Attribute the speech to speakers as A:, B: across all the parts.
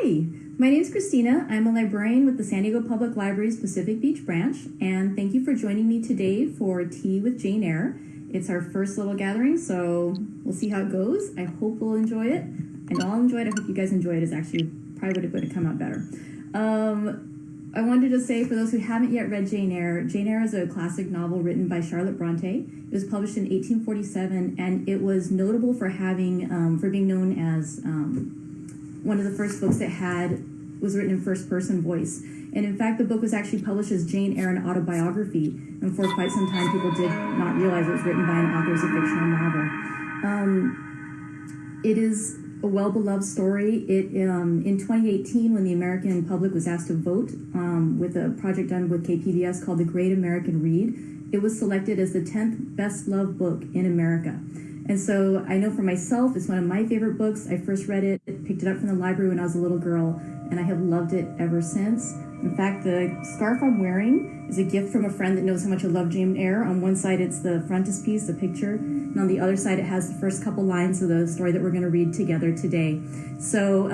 A: Hi, my name is Christina. I'm a librarian with the San Diego Public Library's Pacific Beach branch, and thank you for joining me today for Tea with Jane Eyre. It's our first little gathering, so we'll see how it goes. I hope we'll enjoy it. I know I'll enjoy it. I hope you guys enjoy it. It's actually probably would have come out better. I wanted to say, for those who haven't yet read Jane Eyre is a classic novel written by Charlotte Bronte. It was published in 1847, and it was notable for being known as one of the first books that was written in first-person voice. And in fact, the book was actually published as Jane Eyre, an autobiography, and for quite some time people did not realize it was written by an author as a fictional novel. It is a well-beloved story. In 2018, when the American public was asked to vote with a project done with KPBS called The Great American Read, it was selected as the 10th best-loved book in America. And so I know for myself, it's one of my favorite books. I first read it, picked it up from the library when I was a little girl, and I have loved it ever since. In fact, the scarf I'm wearing is a gift from a friend that knows how much I love Jane Eyre. On one side, it's the frontispiece, the picture, and on the other side, it has the first couple lines of the story that we're going to read together today. So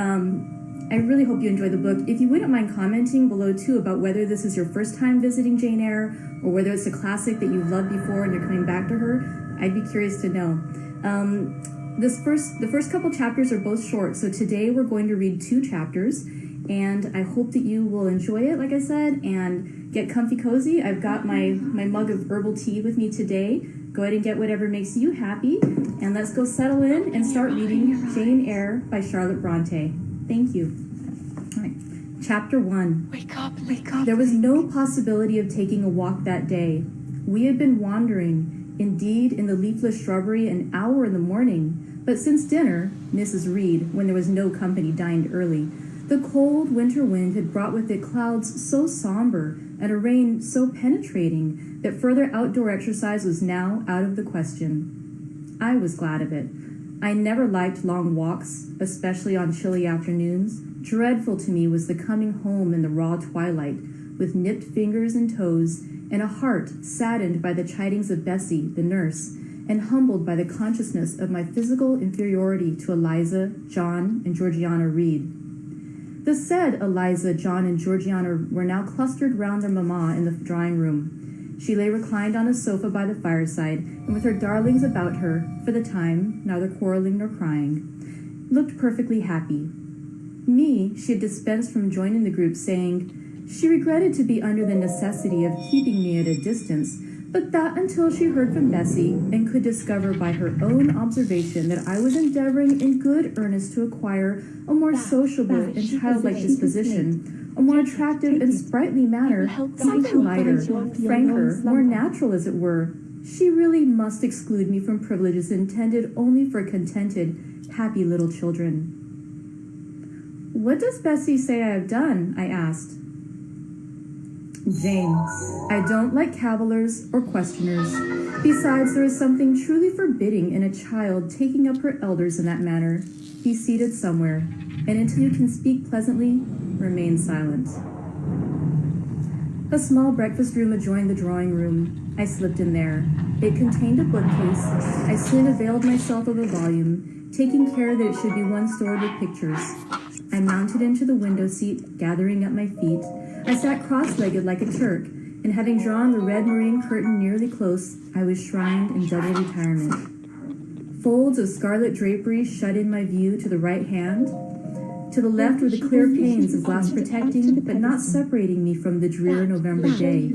A: I really hope you enjoy the book. If you wouldn't mind commenting below, too, about whether this is your first time visiting Jane Eyre or whether it's a classic that you've loved before and you're coming back to her, I'd be curious to know. The first couple chapters are both short, so today we're going to read 2 chapters, and I hope that you will enjoy it, like I said, and get comfy cozy. I've got my mug of herbal tea with me today. Go ahead and get whatever makes you happy, and let's go settle in and start reading Jane Eyre by Charlotte Bronte. Thank you. All right. Chapter 1.
B: Wake up, wake up.
A: There was no possibility of taking a walk that day. We had been wandering, indeed, in the leafless shrubbery an hour in the morning, but since dinner, Mrs. Reed, when there was no company, dined early. The cold winter wind had brought with it clouds so somber and a rain so penetrating that further outdoor exercise was now out of the question. I was glad of it. I never liked long walks, especially on chilly afternoons. Dreadful to me was the coming home in the raw twilight, with nipped fingers and toes, and a heart saddened by the chidings of Bessie, the nurse, and humbled by the consciousness of my physical inferiority to Eliza, John, and Georgiana Reed. The said Eliza, John, and Georgiana were now clustered round their mamma in the drawing room. She lay reclined on a sofa by the fireside, and with her darlings about her, for the time, neither quarreling nor crying, looked perfectly happy. Me she had dispensed from joining the group, saying she regretted to be under the necessity of keeping me at a distance, but that until she heard from Bessie and could discover by her own observation that I was endeavoring in good earnest to acquire a more sociable and childlike disposition, a more attractive and sprightly manner, something lighter, franker, more natural as it were, she really must exclude me from privileges intended only for contented, happy little children. "What does Bessie say I have done?" I asked. "Jane, I don't like cavillers or questioners. Besides, there is something truly forbidding in a child taking up her elders in that manner. Be seated somewhere, and until you can speak pleasantly, remain silent." A small breakfast room adjoined the drawing room. I slipped in there. It contained a bookcase. I soon availed myself of a volume, taking care that it should be one stored with pictures. I mounted into the window seat, gathering up my feet. I sat cross-legged like a Turk, and having drawn the red moreen curtain nearly close, I was shrined in double retirement. Folds of scarlet drapery shut in my view to the right hand. To the left were the clear panes of glass protecting, but not separating me from the drear November day.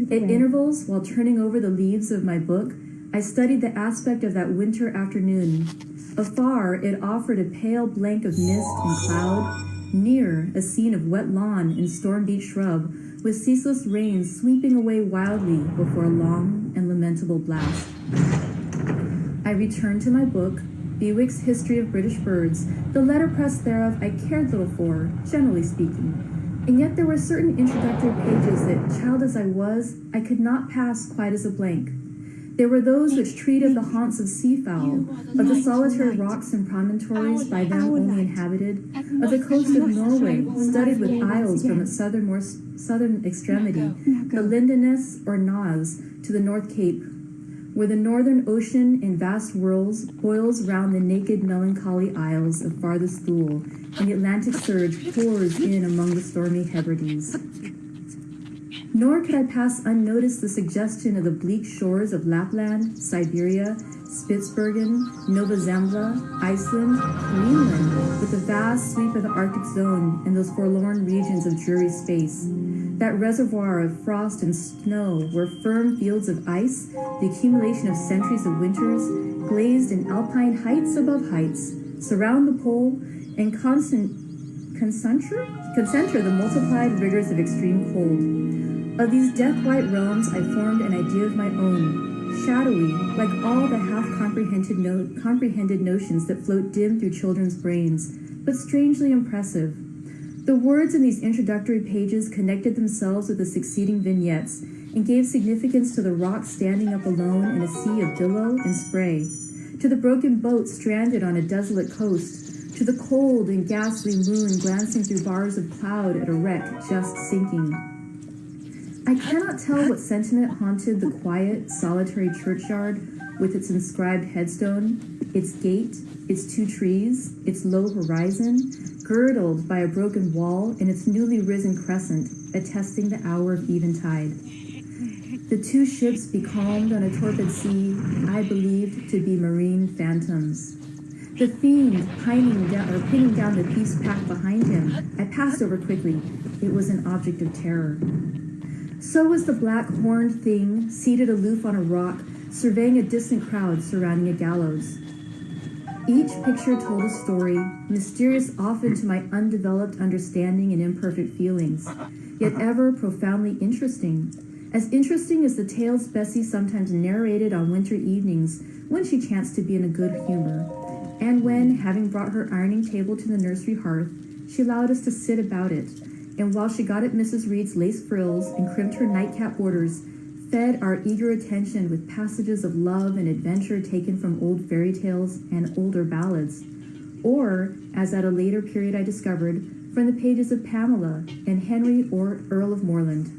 A: At intervals, while turning over the leaves of my book, I studied the aspect of that winter afternoon. Afar, it offered a pale blank of mist and cloud. Near, a scene of wet lawn and storm-beat shrub, with ceaseless rain sweeping away wildly before a long and lamentable blast. I returned to my book, Bewick's History of British Birds. The letterpress thereof I cared little for, generally speaking, and yet there were certain introductory pages that, child as I was, I could not pass quite as a blank. There were those which treat of the haunts of seafowl, of the solitary rocks and promontories by them only inhabited, of the coast of Norway, studded with isles from its southern extremity, the Lindeness or Nas, to the North Cape. where the northern ocean in vast whirls boils round the naked melancholy isles of farthest Thule, and the Atlantic surge pours in among the stormy Hebrides. Nor could I pass unnoticed the suggestion of the bleak shores of Lapland, Siberia, Spitsbergen, Nova Zembla, Iceland, Greenland, with the vast sweep of the Arctic zone and those forlorn regions of dreary space. That reservoir of frost and snow where firm fields of ice, the accumulation of centuries of winters, glazed in alpine heights above heights, surround the pole and concentra the multiplied rigors of extreme cold. Of these death-white realms I formed an idea of my own, shadowy, like all the half-comprehended notions that float dim through children's brains, but strangely impressive. The words in these introductory pages connected themselves with the succeeding vignettes and gave significance to the rock standing up alone in a sea of billow and spray, to the broken boat stranded on a desolate coast, to the cold and ghastly moon glancing through bars of cloud at a wreck just sinking. I cannot tell what sentiment haunted the quiet, solitary churchyard with its inscribed headstone, its gate, its 2 trees, its low horizon, girdled by a broken wall and its newly risen crescent, attesting the hour of eventide. The 2 ships becalmed on a torpid sea, I believed to be marine phantoms. The fiend pinning down the peace pack behind him, I passed over quickly. It was an object of terror. So was the black horned thing seated aloof on a rock, surveying a distant crowd surrounding a gallows. Each picture told a story, mysterious often to my undeveloped understanding and imperfect feelings, yet ever profoundly interesting. As interesting as the tales Bessie sometimes narrated on winter evenings when she chanced to be in a good humor, and when, having brought her ironing table to the nursery hearth, she allowed us to sit about it, and while she got at Mrs. Reed's lace frills and crimped her nightcap borders, fed our eager attention with passages of love and adventure taken from old fairy tales and older ballads, or, as at a later period I discovered, from the pages of Pamela and Henry or Earl of Morland.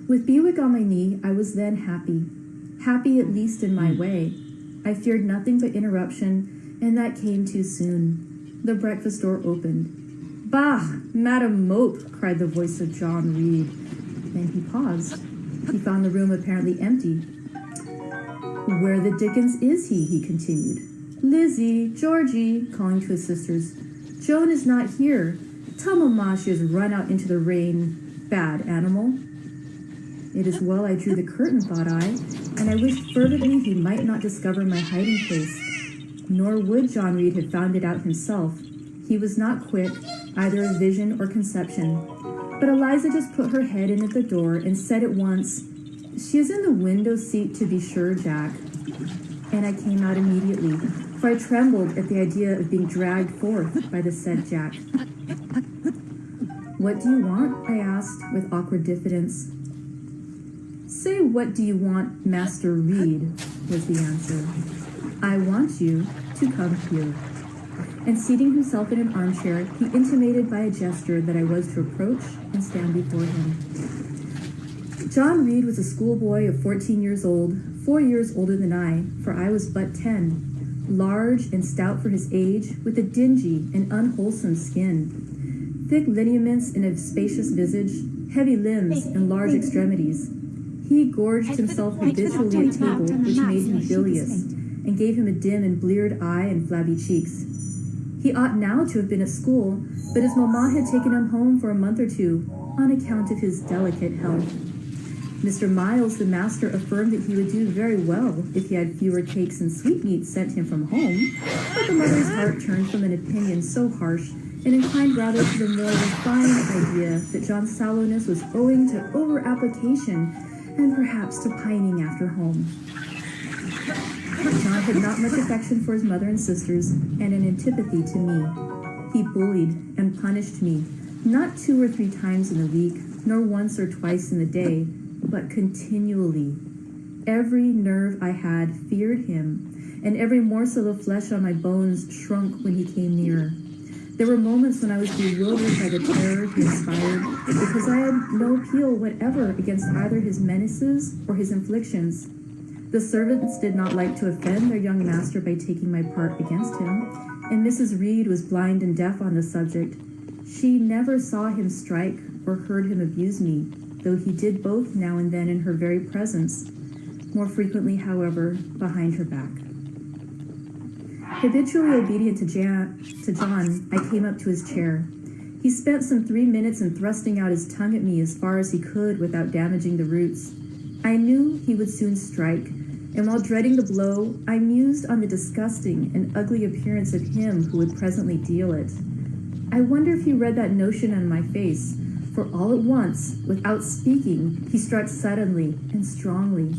A: With Bewick on my knee, I was then happy at least in my way. I feared nothing but interruption, and that came too soon. The breakfast door opened. "Bah, Madam Mope!" cried the voice of John Reed. Then he paused. He found the room apparently empty. "Where the dickens is he?" he continued. "Lizzie, Georgie," calling to his sisters. "Joan is not here. Tell Mamma she has run out into the rain. Bad animal." It is well I drew the curtain, thought I, and I wished fervently he might not discover my hiding place. Nor would John Reed have found it out himself. He was not quick, either of vision or conception. But Eliza just put her head in at the door and said at once, "She is in the window seat to be sure, Jack." And I came out immediately, for I trembled at the idea of being dragged forth by the said Jack. "What do you want?" I asked with awkward diffidence. "Say, what do you want, Master Reed?" was the answer. "I want you to come here." And seating himself in an armchair, he intimated by a gesture that I was to approach and stand before him. John Reed was a schoolboy of 14 years old, 4 years older than I, for I was but 10, large and stout for his age, with a dingy and unwholesome skin, thick lineaments in a spacious visage, heavy limbs, and large extremities. He gorged himself habitually at table, which made him bilious, and gave him a dim and bleared eye and flabby cheeks. He ought now to have been at school, but his mamma had taken him home for a month or 2, on account of his delicate health. Mr. Miles, the master, affirmed that he would do very well if he had fewer cakes and sweetmeats sent him from home, but the mother's heart turned from an opinion so harsh and inclined rather to the more refined idea that John's sallowness was owing to over-application and perhaps to pining after home. John had not much affection for his mother and sisters, and an antipathy to me. He bullied and punished me, not 2 or 3 times in the week, nor once or twice in the day, but continually. Every nerve I had feared him, and every morsel of flesh on my bones shrunk when he came near. There were moments when I was bewildered by the terror he inspired, because I had no appeal whatever against either his menaces or his inflictions. The servants did not like to offend their young master by taking my part against him, and Mrs. Reed was blind and deaf on the subject. She never saw him strike or heard him abuse me, though he did both now and then in her very presence, more frequently, however, behind her back. Habitually obedient to John, I came up to his chair. He spent some 3 minutes in thrusting out his tongue at me as far as he could without damaging the roots. I knew he would soon strike, and while dreading the blow, I mused on the disgusting and ugly appearance of him who would presently deal it. I wonder if he read that notion on my face, for all at once, without speaking, he struck suddenly and strongly.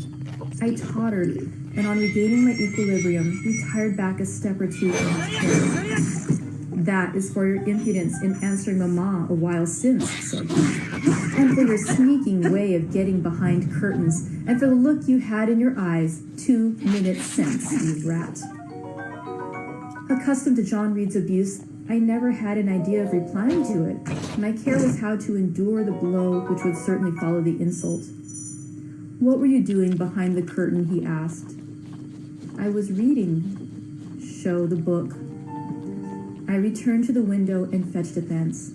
A: I tottered, and on regaining my equilibrium, retired back a step or two from his chair. "That is for your impudence in answering Mamma a while since," said he, "and for your sneaking way of getting behind curtains, and for the look you had in your eyes 2 minutes since, you rat." Accustomed to John Reed's abuse, I never had an idea of replying to it. My care was how to endure the blow which would certainly follow the insult. "What were you doing behind the curtain?" he asked. "I was reading." "Show the book." I returned to the window and fetched a thence.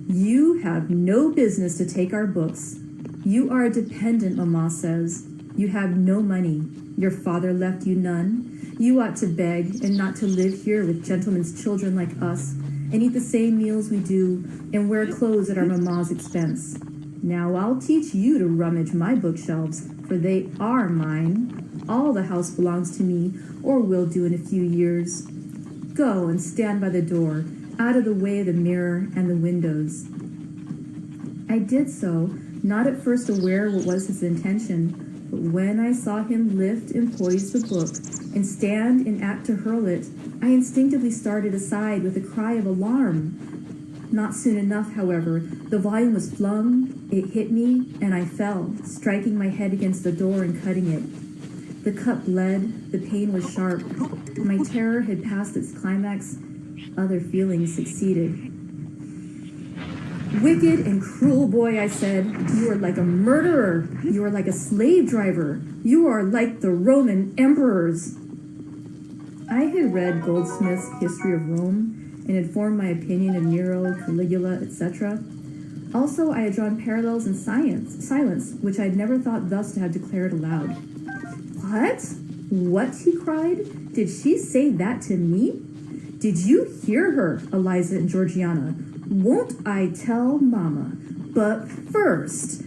A: "You have no business to take our books. You are a dependent, Mamma says. You have no money. Your father left you none. You ought to beg and not to live here with gentlemen's children like us, and eat the same meals we do, and wear clothes at our mamma's expense. Now I'll teach you to rummage my bookshelves, for they are mine. All the house belongs to me, or will do in a few years. Go and stand by the door, out of the way of the mirror and the windows." I did so, not at first aware what was his intention, but when I saw him lift and poise the book, and stand in act to hurl it, I instinctively started aside with a cry of alarm. Not soon enough, however, the volume was flung, it hit me, and I fell, striking my head against the door and cutting it. The cut bled, the pain was sharp. My terror had passed its climax, other feelings succeeded. "Wicked and cruel boy," I said, "you are like a murderer. You are like a slave driver. You are like the Roman emperors." I had read Goldsmith's History of Rome and had formed my opinion of Nero, Caligula, etc. Also, I had drawn parallels in silence, which I had never thought thus to have declared aloud. "What? What?" he cried. "Did she say that to me? Did you hear her, Eliza and Georgiana? Won't I tell Mamma? But first—"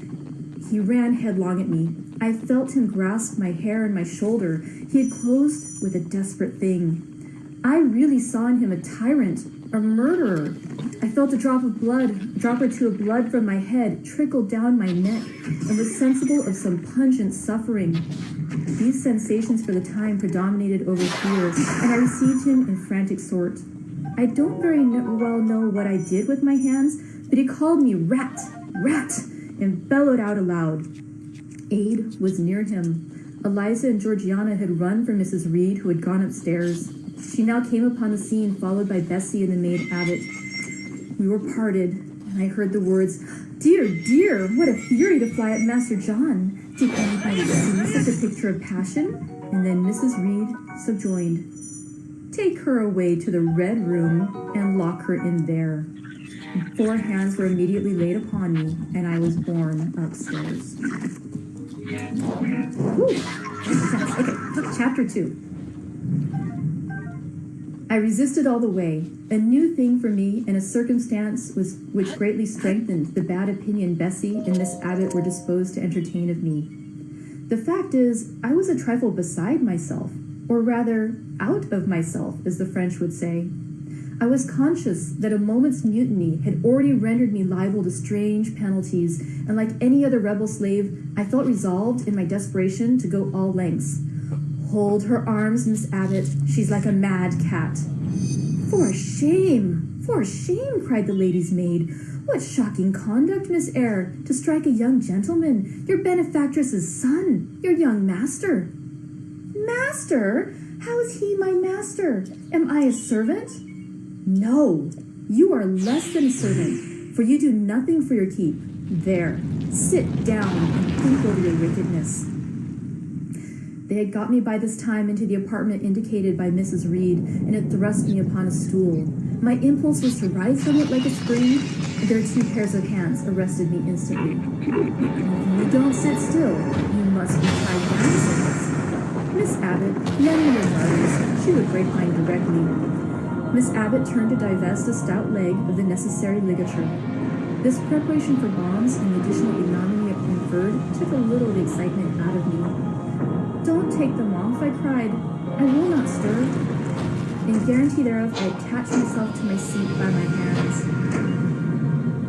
A: He ran headlong at me. I felt him grasp my hair and my shoulder. He had closed with a desperate thing. I really saw in him a tyrant, a murderer. I felt a drop or two of blood from my head trickle down my neck, and was sensible of some pungent suffering. These sensations for the time predominated over fear, and I received him in frantic sort. I don't very well know what I did with my hands, but he called me rat, rat, and bellowed out aloud. Aid was near him. Eliza and Georgiana had run from Mrs. Reed, who had gone upstairs. She now came upon the scene, followed by Bessie and the maid Abbott. We were parted, and I heard the words, "Dear, dear, what a fury to fly at Master John! Did anybody see such a picture of passion?" And then Mrs. Reed subjoined, "Take her away to the Red Room and lock her in there." 4 hands were immediately laid upon me, and I was borne upstairs. Whew. Okay, chapter 2. I resisted all the way, a new thing for me, and a circumstance which greatly strengthened the bad opinion Bessie and Miss Abbott were disposed to entertain of me. The fact is, I was a trifle beside myself, or rather, out of myself, as the French would say. I was conscious that a moment's mutiny had already rendered me liable to strange penalties, and like any other rebel slave, I felt resolved in my desperation to go all lengths. "Hold her arms, Miss Abbott. She's like a mad cat." For shame! For shame!" cried the lady's maid. "What shocking conduct, Miss Eyre, to strike a young gentleman, your benefactress's son, your young master." "Master? How is he my master? Am I a servant?" "No, you are less than a servant, for you do nothing for your keep. There, sit down and think over your wickedness." They had got me by this time into the apartment indicated by Mrs. Reed, and had thrust me upon a stool. My impulse was to rise from it like a spring, and their 2 pairs of hands arrested me instantly. If you don't sit still, you must be tied down, said Bessie. Miss Abbott, lend me your garters. She would break mine directly. Miss Abbott turned to divest a stout leg of the necessary ligature. This preparation for bombs and the additional ignominy it conferred took a little of the excitement out of me. Don't take them off, I cried. I will not stir. In guarantee thereof, I attached myself to my seat by my hands.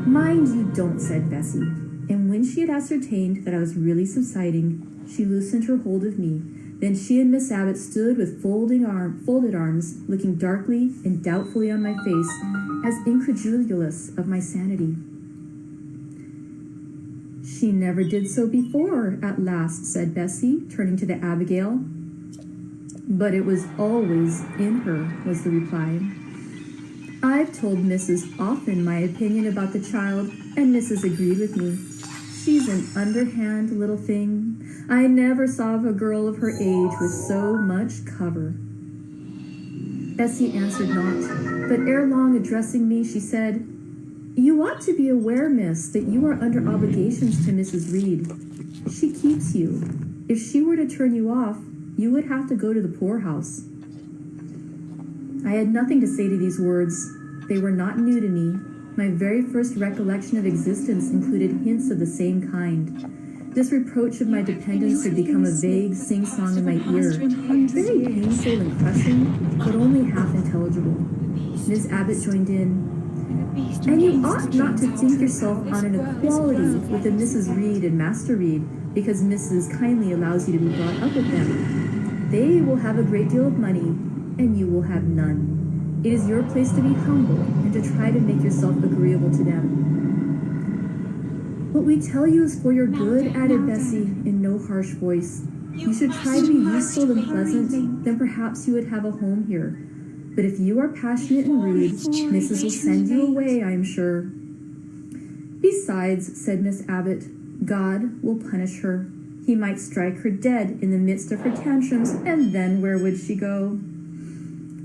A: Mind you don't, said Bessie. And when she had ascertained that I was really subsiding, she loosened her hold of me. Then she and Miss Abbott stood with folded arms, looking darkly and doubtfully on my face, as incredulous of my sanity. She never did so before, at last, said Bessie, turning to the Abigail. But it was always in her, was the reply. I've told Mrs. often my opinion about the child, and Mrs. agreed with me. She's an underhand little thing. I never saw a girl of her age with so much cover. Bessie answered not, but ere long addressing me, she said, You ought to be aware, miss, that you are under obligations to Mrs. Reed. She keeps you. If she were to turn you off, you would have to go to the poorhouse. I had nothing to say to these words. They were not new to me. My very first recollection of existence included hints of the same kind. This reproach of my dependence had become a vague sing-song in my ear, very painful and crushing, but only half intelligible. Miss Abbott joined in. And you ought not to think yourself on an equality with the Mrs. Reed and Master Reed, because Mrs. kindly allows you to be brought up with them. They will have a great deal of money, and you will have none. It is your place to be humble and to try to make yourself agreeable to them. What we tell you is for your good, added Bessie in no harsh voice. You should try to be useful and pleasant, then perhaps you would have a home here. But if you are passionate and rude, Mrs. will send you away, I am sure. Besides, said Miss Abbott, God will punish her. He might strike her dead in the midst of her tantrums, and then where would she go?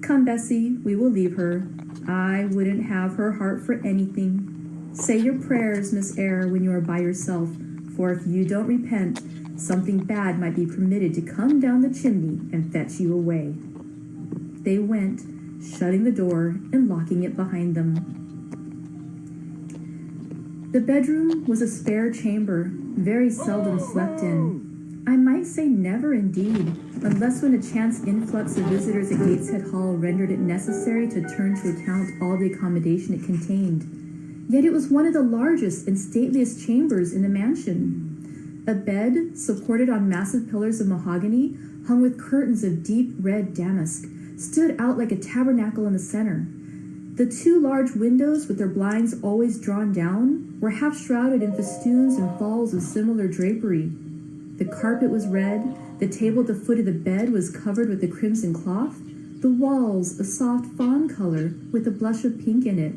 A: Come, Bessie, we will leave her. I wouldn't have her heart for anything. Say your prayers, Miss Eyre, when you are by yourself, for if you don't repent, something bad might be permitted to come down the chimney and fetch you away. They went, shutting the door and locking it behind them. The bedroom was a spare chamber, very seldom slept in. I might say never indeed, unless when a chance influx of visitors at Gateshead Hall rendered it necessary to turn to account all the accommodation it contained. Yet it was one of the largest and stateliest chambers in the mansion. A bed, supported on massive pillars of mahogany, hung with curtains of deep red damask, stood out like a tabernacle in the center. The 2 large windows, with their blinds always drawn down, were half shrouded in festoons and falls of similar drapery. The carpet was red, the table at the foot of the bed was covered with the crimson cloth, the walls a soft fawn color with a blush of pink in it.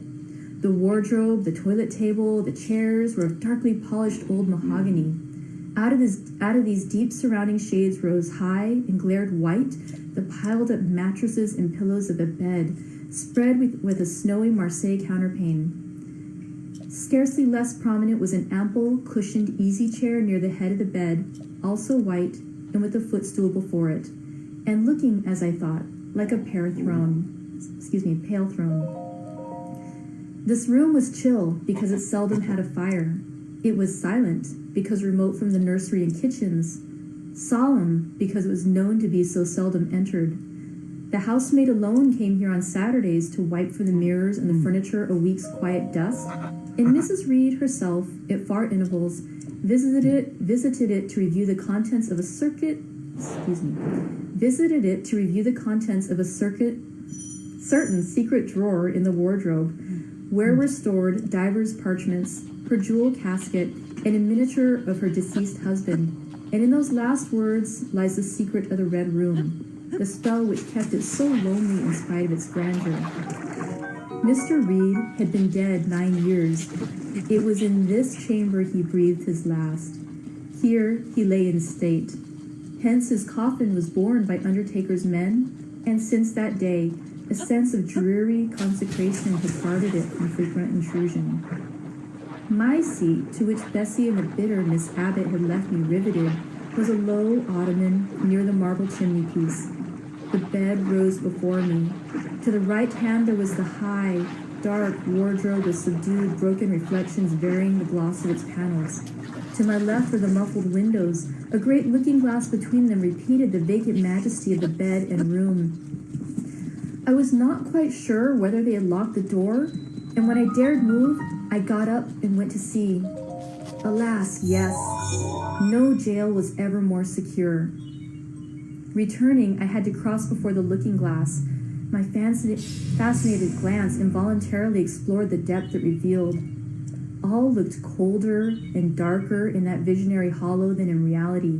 A: The wardrobe, the toilet table, the chairs were of darkly polished old mahogany. Out of these deep surrounding shades rose high and glared white the piled-up mattresses and pillows of the bed, spread with a snowy Marseille counterpane. Scarcely less prominent was an ample, cushioned easy chair near the head of the bed, also white, and with a footstool before it, and looking, as I thought, like a pale throne. This room was chill because it seldom had a fire. It was silent because remote from the nursery and kitchens, solemn because it was known to be so seldom entered. The housemaid alone came here on Saturdays to wipe from the mirrors and the furniture a week's quiet dust, and Mrs. Reed herself, at far intervals, visited it to review the contents of a certain secret drawer in the wardrobe, where were stored divers parchments, her jewel casket, and a miniature of her deceased husband. And in those last words lies the secret of the Red Room, the spell which kept it so lonely in spite of its grandeur. Mr. Reed had been dead 9 years. It was in this chamber he breathed his last. Here he lay in state. Hence his coffin was borne by undertakers' men, and since that day, a sense of dreary consecration had guarded it from frequent intrusion. My seat, to which Bessie and the bitter Miss Abbott had left me riveted, was a low ottoman near the marble chimney-piece. The bed rose before me. To the right hand there was the high, dark wardrobe with subdued, broken reflections varying the gloss of its panels. To my left were the muffled windows. A great looking-glass between them repeated the vacant majesty of the bed and room. I was not quite sure whether they had locked the door, and when I dared move, I got up and went to see. Alas, yes, no jail was ever more secure. Returning, I had to cross before the looking-glass. My fascinated glance involuntarily explored the depth it revealed. All looked colder and darker in that visionary hollow than in reality,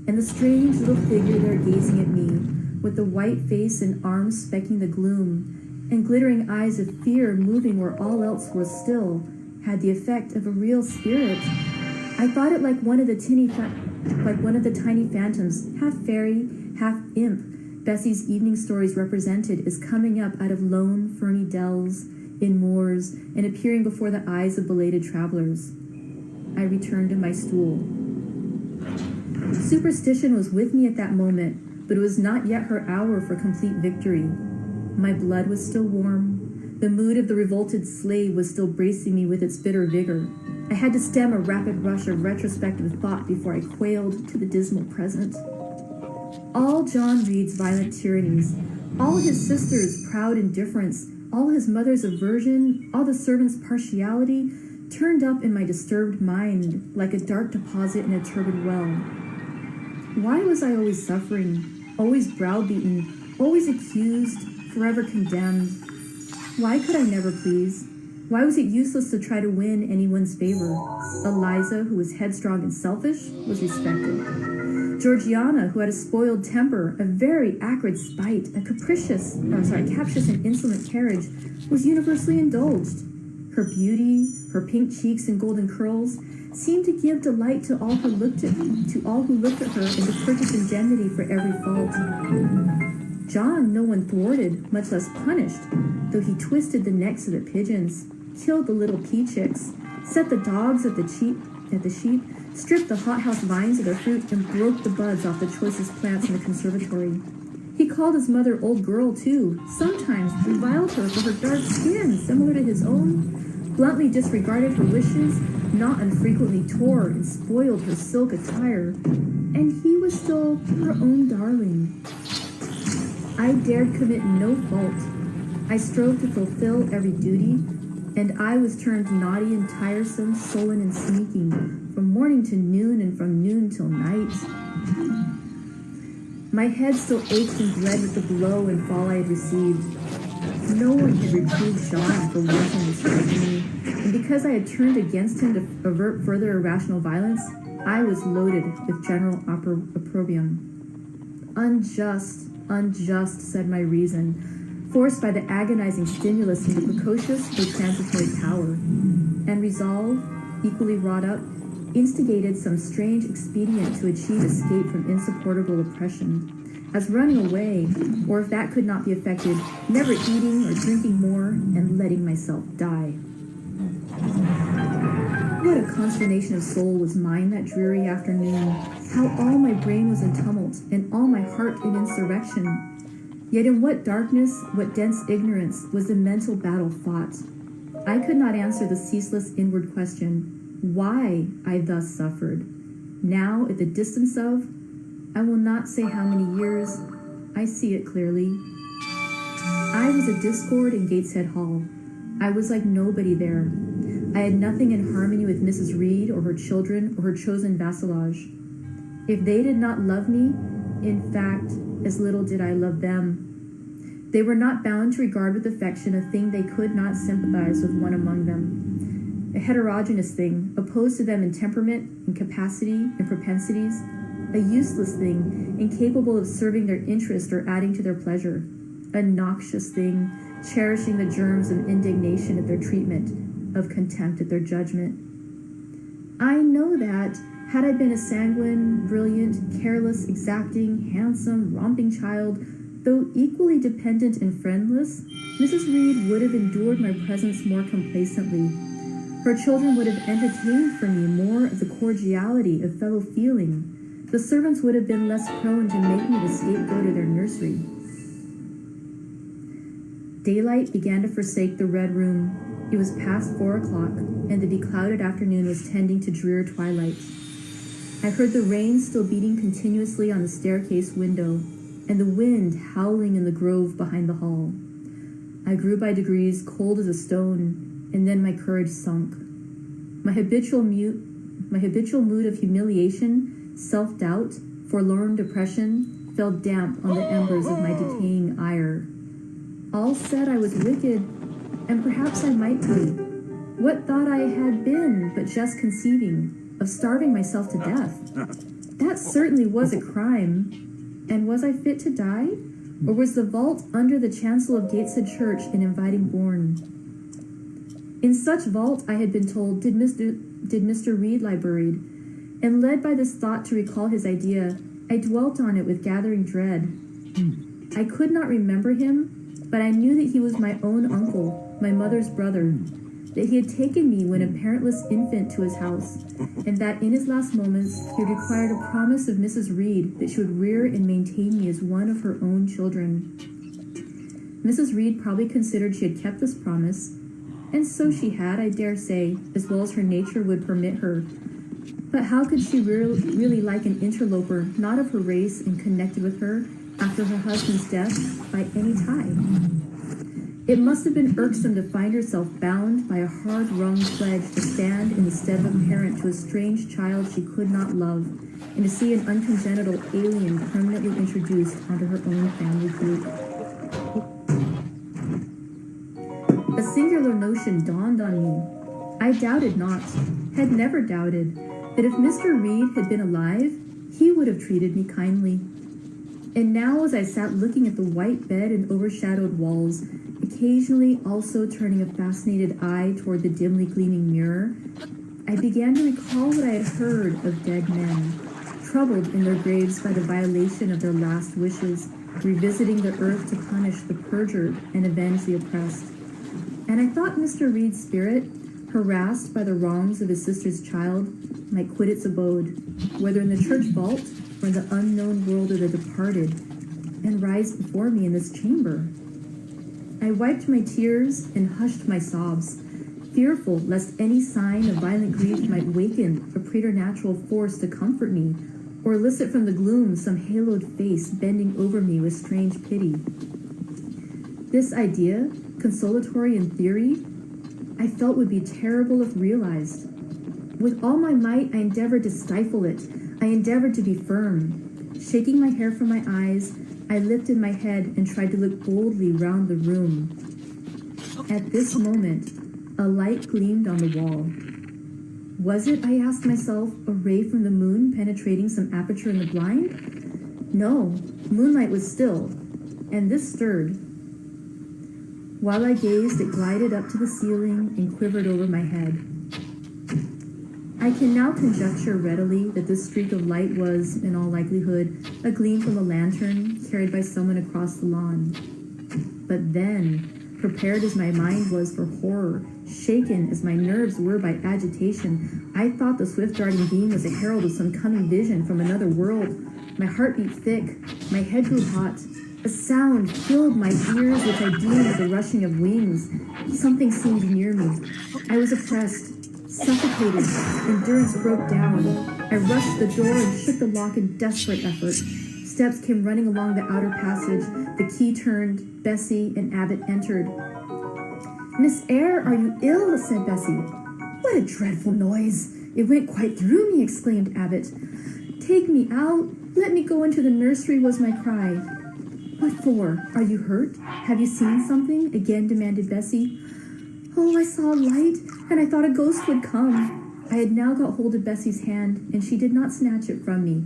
A: and the strange little figure there gazing at me, with the white face and arms specking the gloom, and glittering eyes of fear moving where all else was still, had the effect of a real spirit. I thought it like one of the tiny phantoms, half fairy, half imp, Bessie's evening stories represented, as coming up out of lone, ferny dells, in moors, and appearing before the eyes of belated travelers. I returned to my stool. Superstition was with me at that moment, but it was not yet her hour for complete victory. My blood was still warm. The mood of the revolted slave was still bracing me with its bitter vigor. I had to stem a rapid rush of retrospective thought before I quailed to the dismal present. All John Reed's violent tyrannies, all his sister's proud indifference, all his mother's aversion, all the servants' partiality, turned up in my disturbed mind like a dark deposit in a turbid well. Why was I always suffering, always browbeaten, always accused, forever condemned? Why could I never please? Why was it useless to try to win anyone's favor? Eliza, who was headstrong and selfish, was respected. Georgiana, who had a spoiled temper, a very acrid spite, captious and insolent carriage, was universally indulged. Her beauty, her pink cheeks and golden curls, seemed to give delight to all who looked at her, and to purchase indemnity for every fault. John no one thwarted, much less punished, though he twisted the necks of the pigeons, killed the little pea chicks, set the dogs at the sheep, stripped the hothouse vines of their fruit, and broke the buds off the choicest plants in the conservatory. He called his mother old girl, too, sometimes reviled her for her dark skin, similar to his own, bluntly disregarded her wishes, not unfrequently tore and spoiled her silk attire, and he was still her own darling. I dared commit no fault. I strove to fulfill every duty, and I was termed naughty and tiresome, sullen and sneaking, from morning to noon and from noon till night. My head still ached and bled with the blow and fall I had received. No one had reproved Sean for wantonly striking me, and because I had turned against him to avert further irrational violence, I was loaded with general opprobrium. Unjust, said my reason, forced by the agonizing stimulus of the precocious or transitory power, and resolve, equally wrought up, instigated some strange expedient to achieve escape from insupportable oppression, as running away, or if that could not be effected, never eating or drinking more, and letting myself die. What a consternation of soul was mine that dreary afternoon, how all my brain was in tumult, and all my heart in insurrection. Yet in what darkness, what dense ignorance was the mental battle fought? I could not answer the ceaseless inward question, why I thus suffered. Now, at the distance of, I will not say how many years, I see it clearly. I was a discord in Gateshead Hall. I was like nobody there. I had nothing in harmony with Mrs. Reed or her children or her chosen vassalage. If they did not love me, in fact, as little did I love them. They were not bound to regard with affection a thing they could not sympathize with one among them. A heterogeneous thing, opposed to them in temperament, in capacity, in propensities. A useless thing, incapable of serving their interest or adding to their pleasure. A noxious thing, cherishing the germs of indignation at their treatment, of contempt at their judgment. I know that, Had I been a sanguine, brilliant, careless, exacting, handsome, romping child, though equally dependent and friendless, Mrs. Reed would have endured my presence more complacently. Her children would have entertained for me more of the cordiality of fellow feeling. The servants would have been less prone to make me the scapegoat of their nursery. Daylight began to forsake the red room. It was past 4 o'clock, and the beclouded afternoon was tending to drear twilight. I heard the rain still beating continuously on the staircase window, and the wind howling in the grove behind the hall. I grew by degrees cold as a stone, and then my courage sunk. My habitual mood of humiliation, self-doubt, forlorn depression fell damp on the embers of my decaying ire. All said I was wicked, and perhaps I might be. What thought I had been but just conceiving of starving myself to death? That certainly was a crime. And was I fit to die? Or was the vault under the chancel of Gateshead Church an inviting bourne? In such vault, I had been told, did Mr. Reed lie buried, and led by this thought to recall his idea, I dwelt on it with gathering dread. I could not remember him, but I knew that he was my own uncle, my mother's brother, that he had taken me when a parentless infant to his house, and that in his last moments he had required a promise of Mrs. Reed that she would rear and maintain me as one of her own children. Mrs. Reed probably considered she had kept this promise, and so she had, I dare say, as well as her nature would permit her. But how could she really like an interloper not of her race and connected with her after her husband's death by any tie? It must have been irksome to find herself bound by a hard-wrung pledge to stand in the stead of a parent to a strange child she could not love, and to see an uncongenital alien permanently introduced onto her own family group. A singular notion dawned on me. I doubted not, had never doubted, that if Mr. Reed had been alive, he would have treated me kindly. And now as I sat looking at the white bed and overshadowed walls, occasionally also turning a fascinated eye toward the dimly gleaming mirror, I began to recall what I had heard of dead men, troubled in their graves by the violation of their last wishes, revisiting the earth to punish the perjured and avenge the oppressed. And I thought Mr. Reed's spirit, harassed by the wrongs of his sister's child, might quit its abode, whether in the church vault or in the unknown world of the departed, and rise before me in this chamber. I wiped my tears and hushed my sobs, fearful lest any sign of violent grief might waken a preternatural force to comfort me, or elicit from the gloom some haloed face bending over me with strange pity. This idea, consolatory in theory, I felt would be terrible if realized. With all my might, I endeavored to stifle it. I endeavored to be firm. Shaking my hair from my eyes, I lifted my head and tried to look boldly round the room. At this moment, a light gleamed on the wall. Was it, I asked myself, a ray from the moon penetrating some aperture in the blind? No, moonlight was still, and this stirred. While I gazed, it glided up to the ceiling and quivered over my head. I can now conjecture readily that this streak of light was, in all likelihood, a gleam from a lantern carried by someone across the lawn. But then, prepared as my mind was for horror, shaken as my nerves were by agitation, I thought the swift-darting beam was a herald of some coming vision from another world. My heart beat thick, my head grew hot. A sound filled my ears which I deemed as the rushing of wings. Something seemed near me. I was oppressed, suffocated. Endurance broke down. I rushed to the door and shook the lock in desperate effort. Steps came running along the outer passage. The key turned. Bessie and Abbott entered. "Miss Eyre, are you ill?" said Bessie. "What a dreadful noise! It went quite through me," exclaimed Abbott. "Take me out. Let me go into the nursery," was my cry. "What for? Are you hurt? Have you seen something?" again demanded Bessie. "Oh, I saw a light, and I thought a ghost would come." I had now got hold of Bessie's hand, and she did not snatch it from me.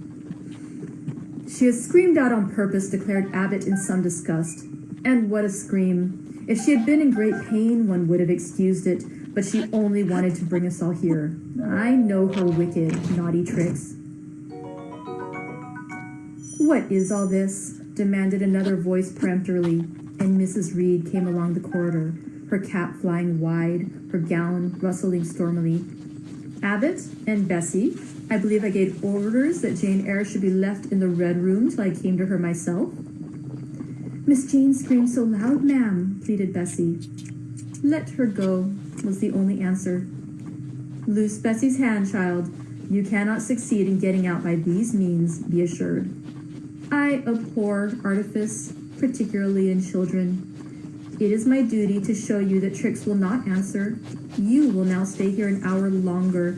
A: "She has screamed out on purpose," declared Abbott in some disgust. And what a scream! If she had been in great pain, one would have excused it, but she only wanted to bring us all here. I know her wicked, naughty tricks. What is all this? Demanded another voice peremptorily, and Mrs. Reed came along the corridor, her cap flying wide, her gown rustling stormily. Abbott and Bessie, I believe I gave orders that Jane Eyre should be left in the red room till I came to her myself. Miss Jane screamed so loud, ma'am, pleaded Bessie. Let her go, was the only answer. Loose Bessie's hand, child. You cannot succeed in getting out by these means, be assured. I abhor artifice, particularly in children. It is my duty to show you that tricks will not answer. You will now stay here an hour longer,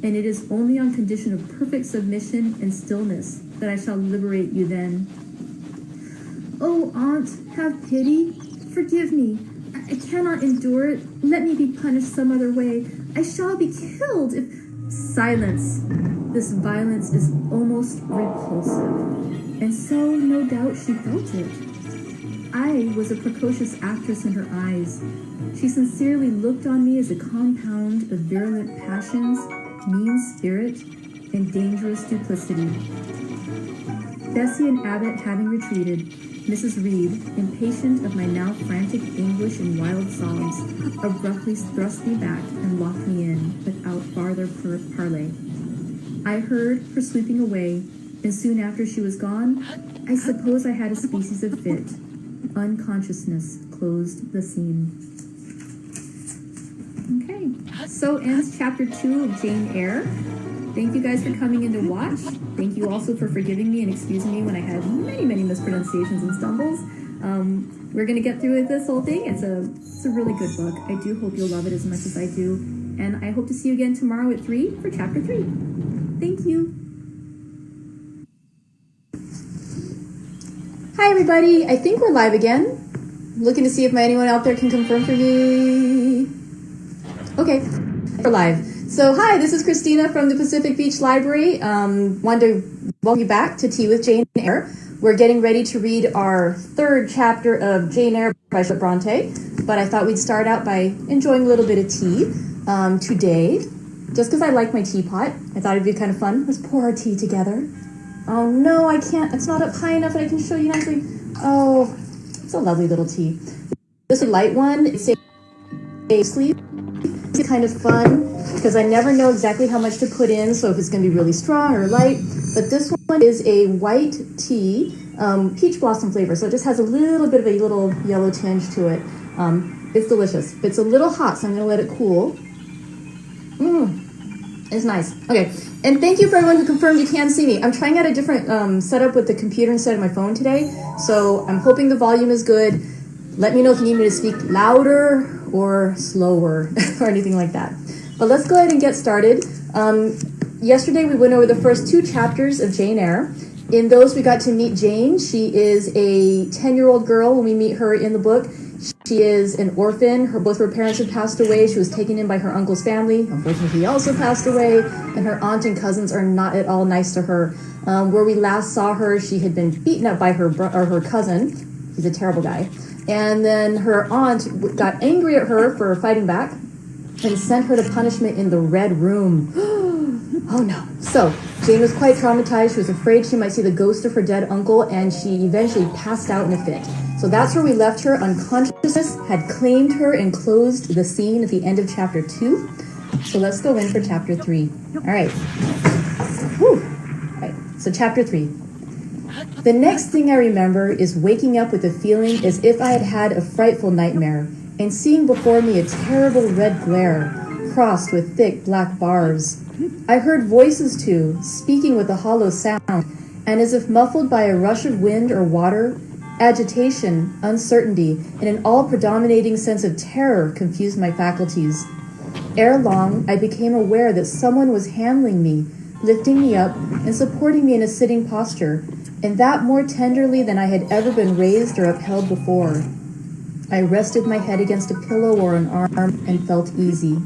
A: and it is only on condition of perfect submission and stillness that I shall liberate you then. Oh, Aunt, have pity. Forgive me. I cannot endure it. Let me be punished some other way. I shall be killed if... Silence. This violence is almost repulsive. And so, no doubt, she felt it. I was a precocious actress in her eyes. She sincerely looked on me as a compound of virulent passions, mean spirit, and dangerous duplicity. Bessie and Abbott having retreated, Mrs. Reed, impatient of my now frantic anguish and wild sobs, abruptly thrust me back and locked me in without farther parley. I heard her sweeping away, and soon after she was gone, I suppose I had a species of fit. Unconsciousness closed the scene. Okay, so ends chapter 2 of Jane Eyre. Thank you guys for coming in to watch. Thank you also for forgiving me and excusing me when I had many mispronunciations and stumbles. We're going to get through this whole thing. It's a really good book. I do hope you'll love it as much as I do. And I hope to see you again tomorrow at 3 for chapter 3. Thank you. Hi, everybody. I think we're live again. Looking to see if anyone out there can confirm for me. Okay, we're live. So, hi, this is Christina from the Pacific Beach Library. Wanted to welcome you back to Tea with Jane Eyre. We're getting ready to read our 3rd chapter of Jane Eyre by Charlotte Bronte, but I thought we'd start out by enjoying a little bit of tea today. Just because I like my teapot, I thought it'd be kind of fun. Let's pour our tea together. Oh no, I can't. It's not up high enough that I can show you nicely. Oh, it's a lovely little tea. This is a light one. It's a sleep. It's kind of fun because I never know exactly how much to put in, so if it's going to be really strong or light. But this one is a white tea, peach blossom flavor, so it just has a little bit of a little yellow tinge to it. It's delicious. It's a little hot, so I'm going to let it cool. It's nice. Okay, and thank you for everyone who confirmed you can see me. I'm trying out a different setup with the computer instead of my phone today, so I'm hoping the volume is good. Let me know if you need me to speak louder or slower or anything like that. But let's go ahead and get started. Yesterday we went over the first 2 chapters of Jane Eyre. In those we got to meet Jane. She is a 10-year-old girl when we meet her in the book. She is an orphan. Both her parents had passed away. She was taken in by her uncle's family. Unfortunately, he also passed away. And her aunt and cousins are not at all nice to her. Where we last saw her, she had been beaten up by her cousin. He's a terrible guy. And then her aunt got angry at her for fighting back and sent her to punishment in the Red Room. Oh no. So Jane was quite traumatized. She was afraid she might see the ghost of her dead uncle, and she eventually passed out in a fit. So that's where we left her. Unconsciousness had claimed her and closed the scene at the end of chapter 2. So let's go in for chapter 3. All right. Whew. All right. So chapter 3. The next thing I remember is waking up with a feeling as if I had had a frightful nightmare and seeing before me a terrible red glare crossed with thick black bars. I heard voices too, speaking with a hollow sound, and as if muffled by a rush of wind or water, agitation, uncertainty, and an all-predominating sense of terror confused my faculties. Ere long, I became aware that someone was handling me, lifting me up, and supporting me in a sitting posture, and that more tenderly than I had ever been raised or upheld before. I rested my head against a pillow or an arm and felt easy.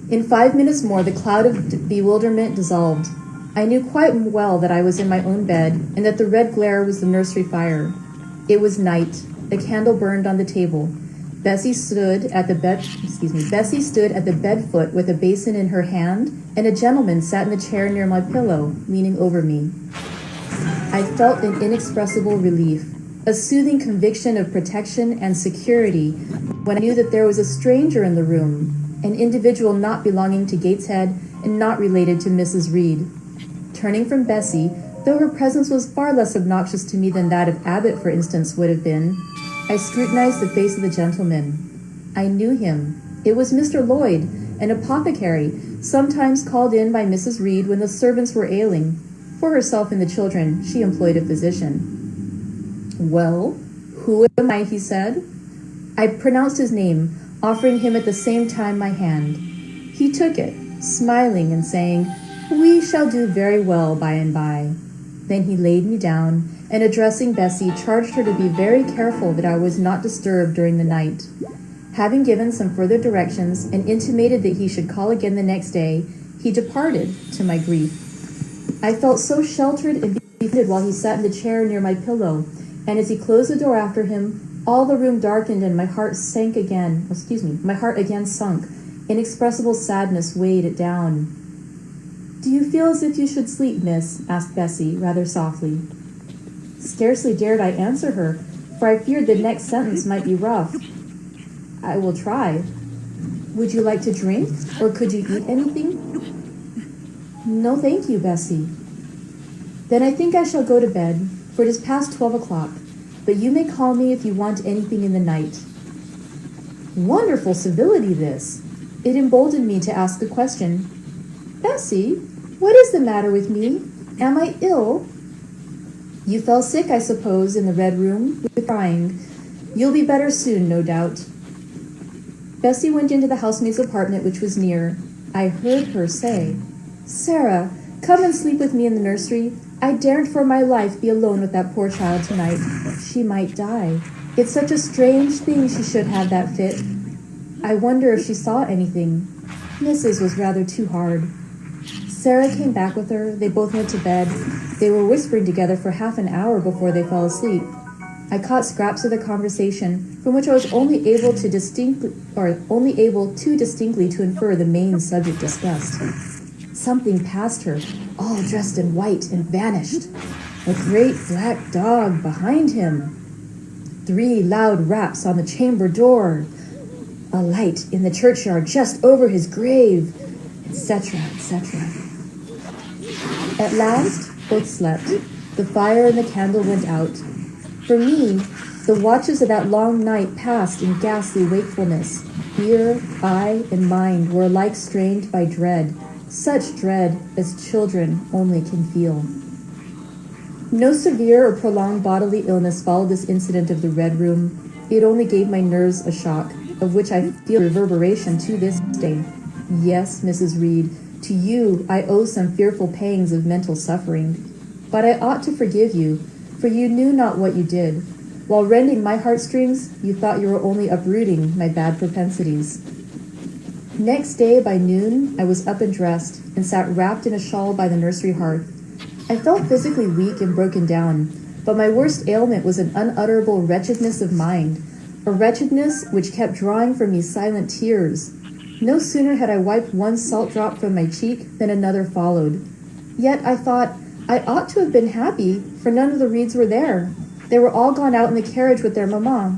A: In 5 minutes more, the cloud of bewilderment dissolved. I knew quite well that I was in my own bed and that the red glare was the nursery fire. It was night. A candle burned on the table. Bessie stood at the bed foot with a basin in her hand, and a gentleman sat in the chair near my pillow, leaning over me. I felt an inexpressible relief, a soothing conviction of protection and security when I knew that there was a stranger in the room, an individual not belonging to Gateshead and not related to Mrs. Reed. Turning from Bessie, though her presence was far less obnoxious to me than that of Abbott, for instance, would have been, I scrutinized the face of the gentleman. I knew him. It was Mr. Lloyd, an apothecary, sometimes called in by Mrs. Reed when the servants were ailing. For herself and the children, she employed a physician. "Well, who am I?" he said. I pronounced his name, offering him at the same time my hand. He took it, smiling and saying, "We shall do very well by and by." Then he laid me down, and addressing Bessie, charged her to be very careful that I was not disturbed during the night. Having given some further directions and intimated that he should call again the next day, he departed, to my grief. I felt so sheltered and befriended while he sat in the chair near my pillow, and as he closed the door after him, all the room darkened and my heart again sunk. Inexpressible sadness weighed it down. "Do you feel as if you should sleep, miss?" asked Bessie, rather softly. Scarcely dared I answer her, for I feared the next sentence might be rough. "I will try. Would you like to drink, or could you eat anything?" "No, thank you, Bessie." "Then I think I shall go to bed, for it is past 12 o'clock, but you may call me if you want anything in the night." Wonderful civility, this. It emboldened me to ask the question, "Bessie, what is the matter with me? Am I ill?" "You fell sick, I suppose, in the Red Room, with crying. You'll be better soon, no doubt." Bessie went into the housemaid's apartment, which was near. I heard her say, "Sarah, come and sleep with me in the nursery. I daren't for my life be alone with that poor child tonight. She might die. It's such a strange thing she should have that fit. I wonder if she saw anything. Mrs. was rather too hard." Sarah came back with her. They both went to bed. They were whispering together for half an hour before they fell asleep. I caught scraps of the conversation, from which I was only able too distinctly to infer the main subject discussed. Something passed her, all dressed in white, and vanished. A great black dog behind him. 3 loud raps on the chamber door. A light in the churchyard just over his grave, etc., etc. At last, both slept. The fire and the candle went out. For me, the watches of that long night passed in ghastly wakefulness. Ear, eye, and mind were alike strained by dread, such dread as children only can feel. No severe or prolonged bodily illness followed this incident of the Red Room. It only gave my nerves a shock, of which I feel reverberation to this day. Yes, Mrs. Reed, to you I owe some fearful pangs of mental suffering. But I ought to forgive you, for you knew not what you did. While rending my heartstrings, you thought you were only uprooting my bad propensities. Next day, by noon, I was up and dressed, and sat wrapped in a shawl by the nursery hearth. I felt physically weak and broken down, but my worst ailment was an unutterable wretchedness of mind, a wretchedness which kept drawing from me silent tears. No sooner had I wiped one salt drop from my cheek than another followed. Yet I thought I ought to have been happy, for none of the Reeds were there. They were all gone out in the carriage with their mamma.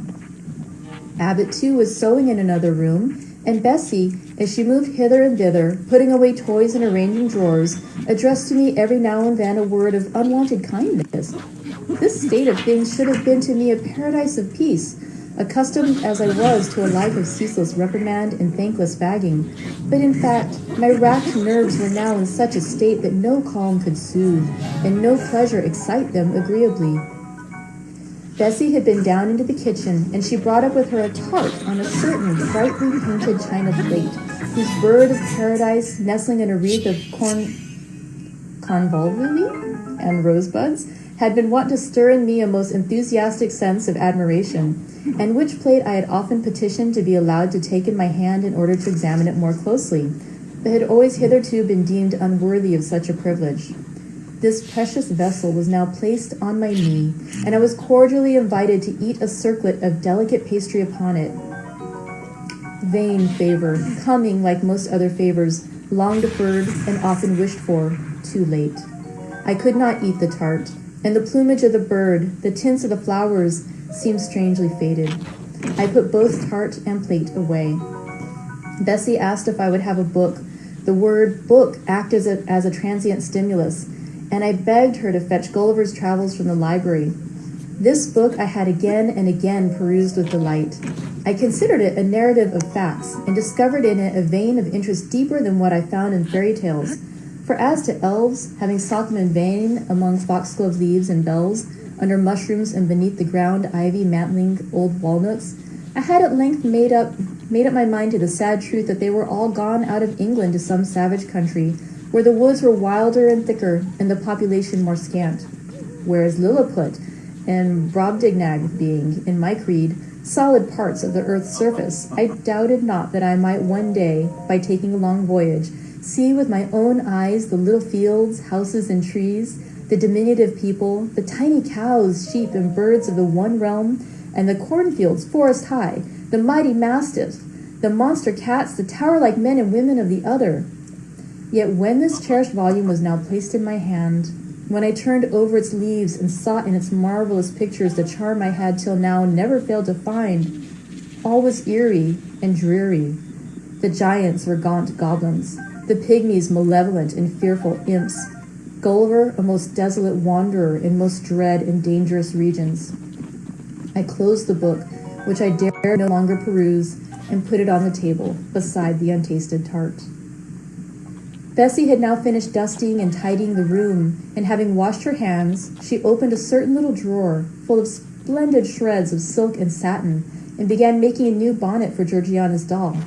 A: Abbott, too, was sewing in another room, and Bessie, as she moved hither and thither, putting away toys and arranging drawers, addressed to me every now and then a word of unwonted kindness. This state of things should have been to me a paradise of peace, accustomed as I was to a life of ceaseless reprimand and thankless bagging. But in fact, my racked nerves were now in such a state that no calm could soothe, and no pleasure excite them agreeably. Bessie had been down into the kitchen, and she brought up with her a tart on a certain brightly painted china plate, whose bird of paradise, nestling in a wreath of convolvuli and rosebuds, had been wont to stir in me a most enthusiastic sense of admiration, and which plate I had often petitioned to be allowed to take in my hand in order to examine it more closely, but had always hitherto been deemed unworthy of such a privilege. This precious vessel was now placed on my knee, and I was cordially invited to eat a circlet of delicate pastry upon it. Vain favor, coming like most other favors, long deferred and often wished for, too late. I could not eat the tart, and the plumage of the bird, the tints of the flowers, seemed strangely faded. I put both tart and plate away. Bessie asked if I would have a book. The word book acted as a transient stimulus, and I begged her to fetch Gulliver's Travels from the library. This book I had again and again perused with delight. I considered it a narrative of facts, and discovered in it a vein of interest deeper than what I found in fairy tales. For as to elves, having sought them in vain among foxglove leaves and bells, under mushrooms and beneath the ground ivy mantling old walnuts, I had at length made up my mind to the sad truth that they were all gone out of England to some savage country, where the woods were wilder and thicker, and the population more scant. Whereas Lilliput and Brobdingnag being, in my creed, solid parts of the earth's surface, I doubted not that I might one day, by taking a long voyage, see with my own eyes the little fields, houses, and trees, the diminutive people, the tiny cows, sheep, and birds of the one realm, and the cornfields forest high, the mighty mastiffs, the monster cats, the tower-like men and women of the other. Yet when this cherished volume was now placed in my hand, when I turned over its leaves and sought in its marvelous pictures the charm I had till now never failed to find, all was eerie and dreary. The giants were gaunt goblins, the pygmies malevolent and fearful imps, Gulliver a most desolate wanderer in most dread and dangerous regions. I closed the book, which I dared no longer peruse, and put it on the table beside the untasted tart. Bessie had now finished dusting and tidying the room, and having washed her hands, she opened a certain little drawer full of splendid shreds of silk and satin, and began making a new bonnet for Georgiana's doll.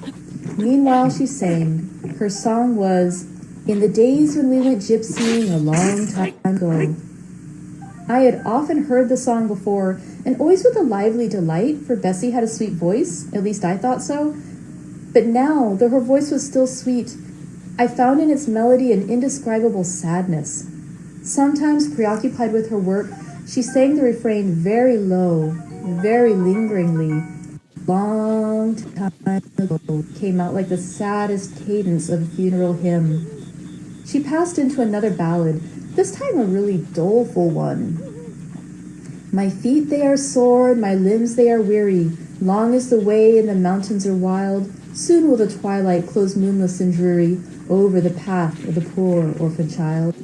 A: Meanwhile she sang. Her song was, "In the days when we went gypsying a long time ago." I had often heard the song before, and always with a lively delight, for Bessie had a sweet voice, at least I thought so. But now, though her voice was still sweet, I found in its melody an indescribable sadness. Sometimes, preoccupied with her work, she sang the refrain very low, very lingeringly. "Long time ago" came out like the saddest cadence of a funeral hymn. She passed into another ballad, this time a really doleful one. "My feet they are sore, and my limbs they are weary. Long is the way, and the mountains are wild. Soon will the twilight close moonless and dreary over the path of the poor orphan child.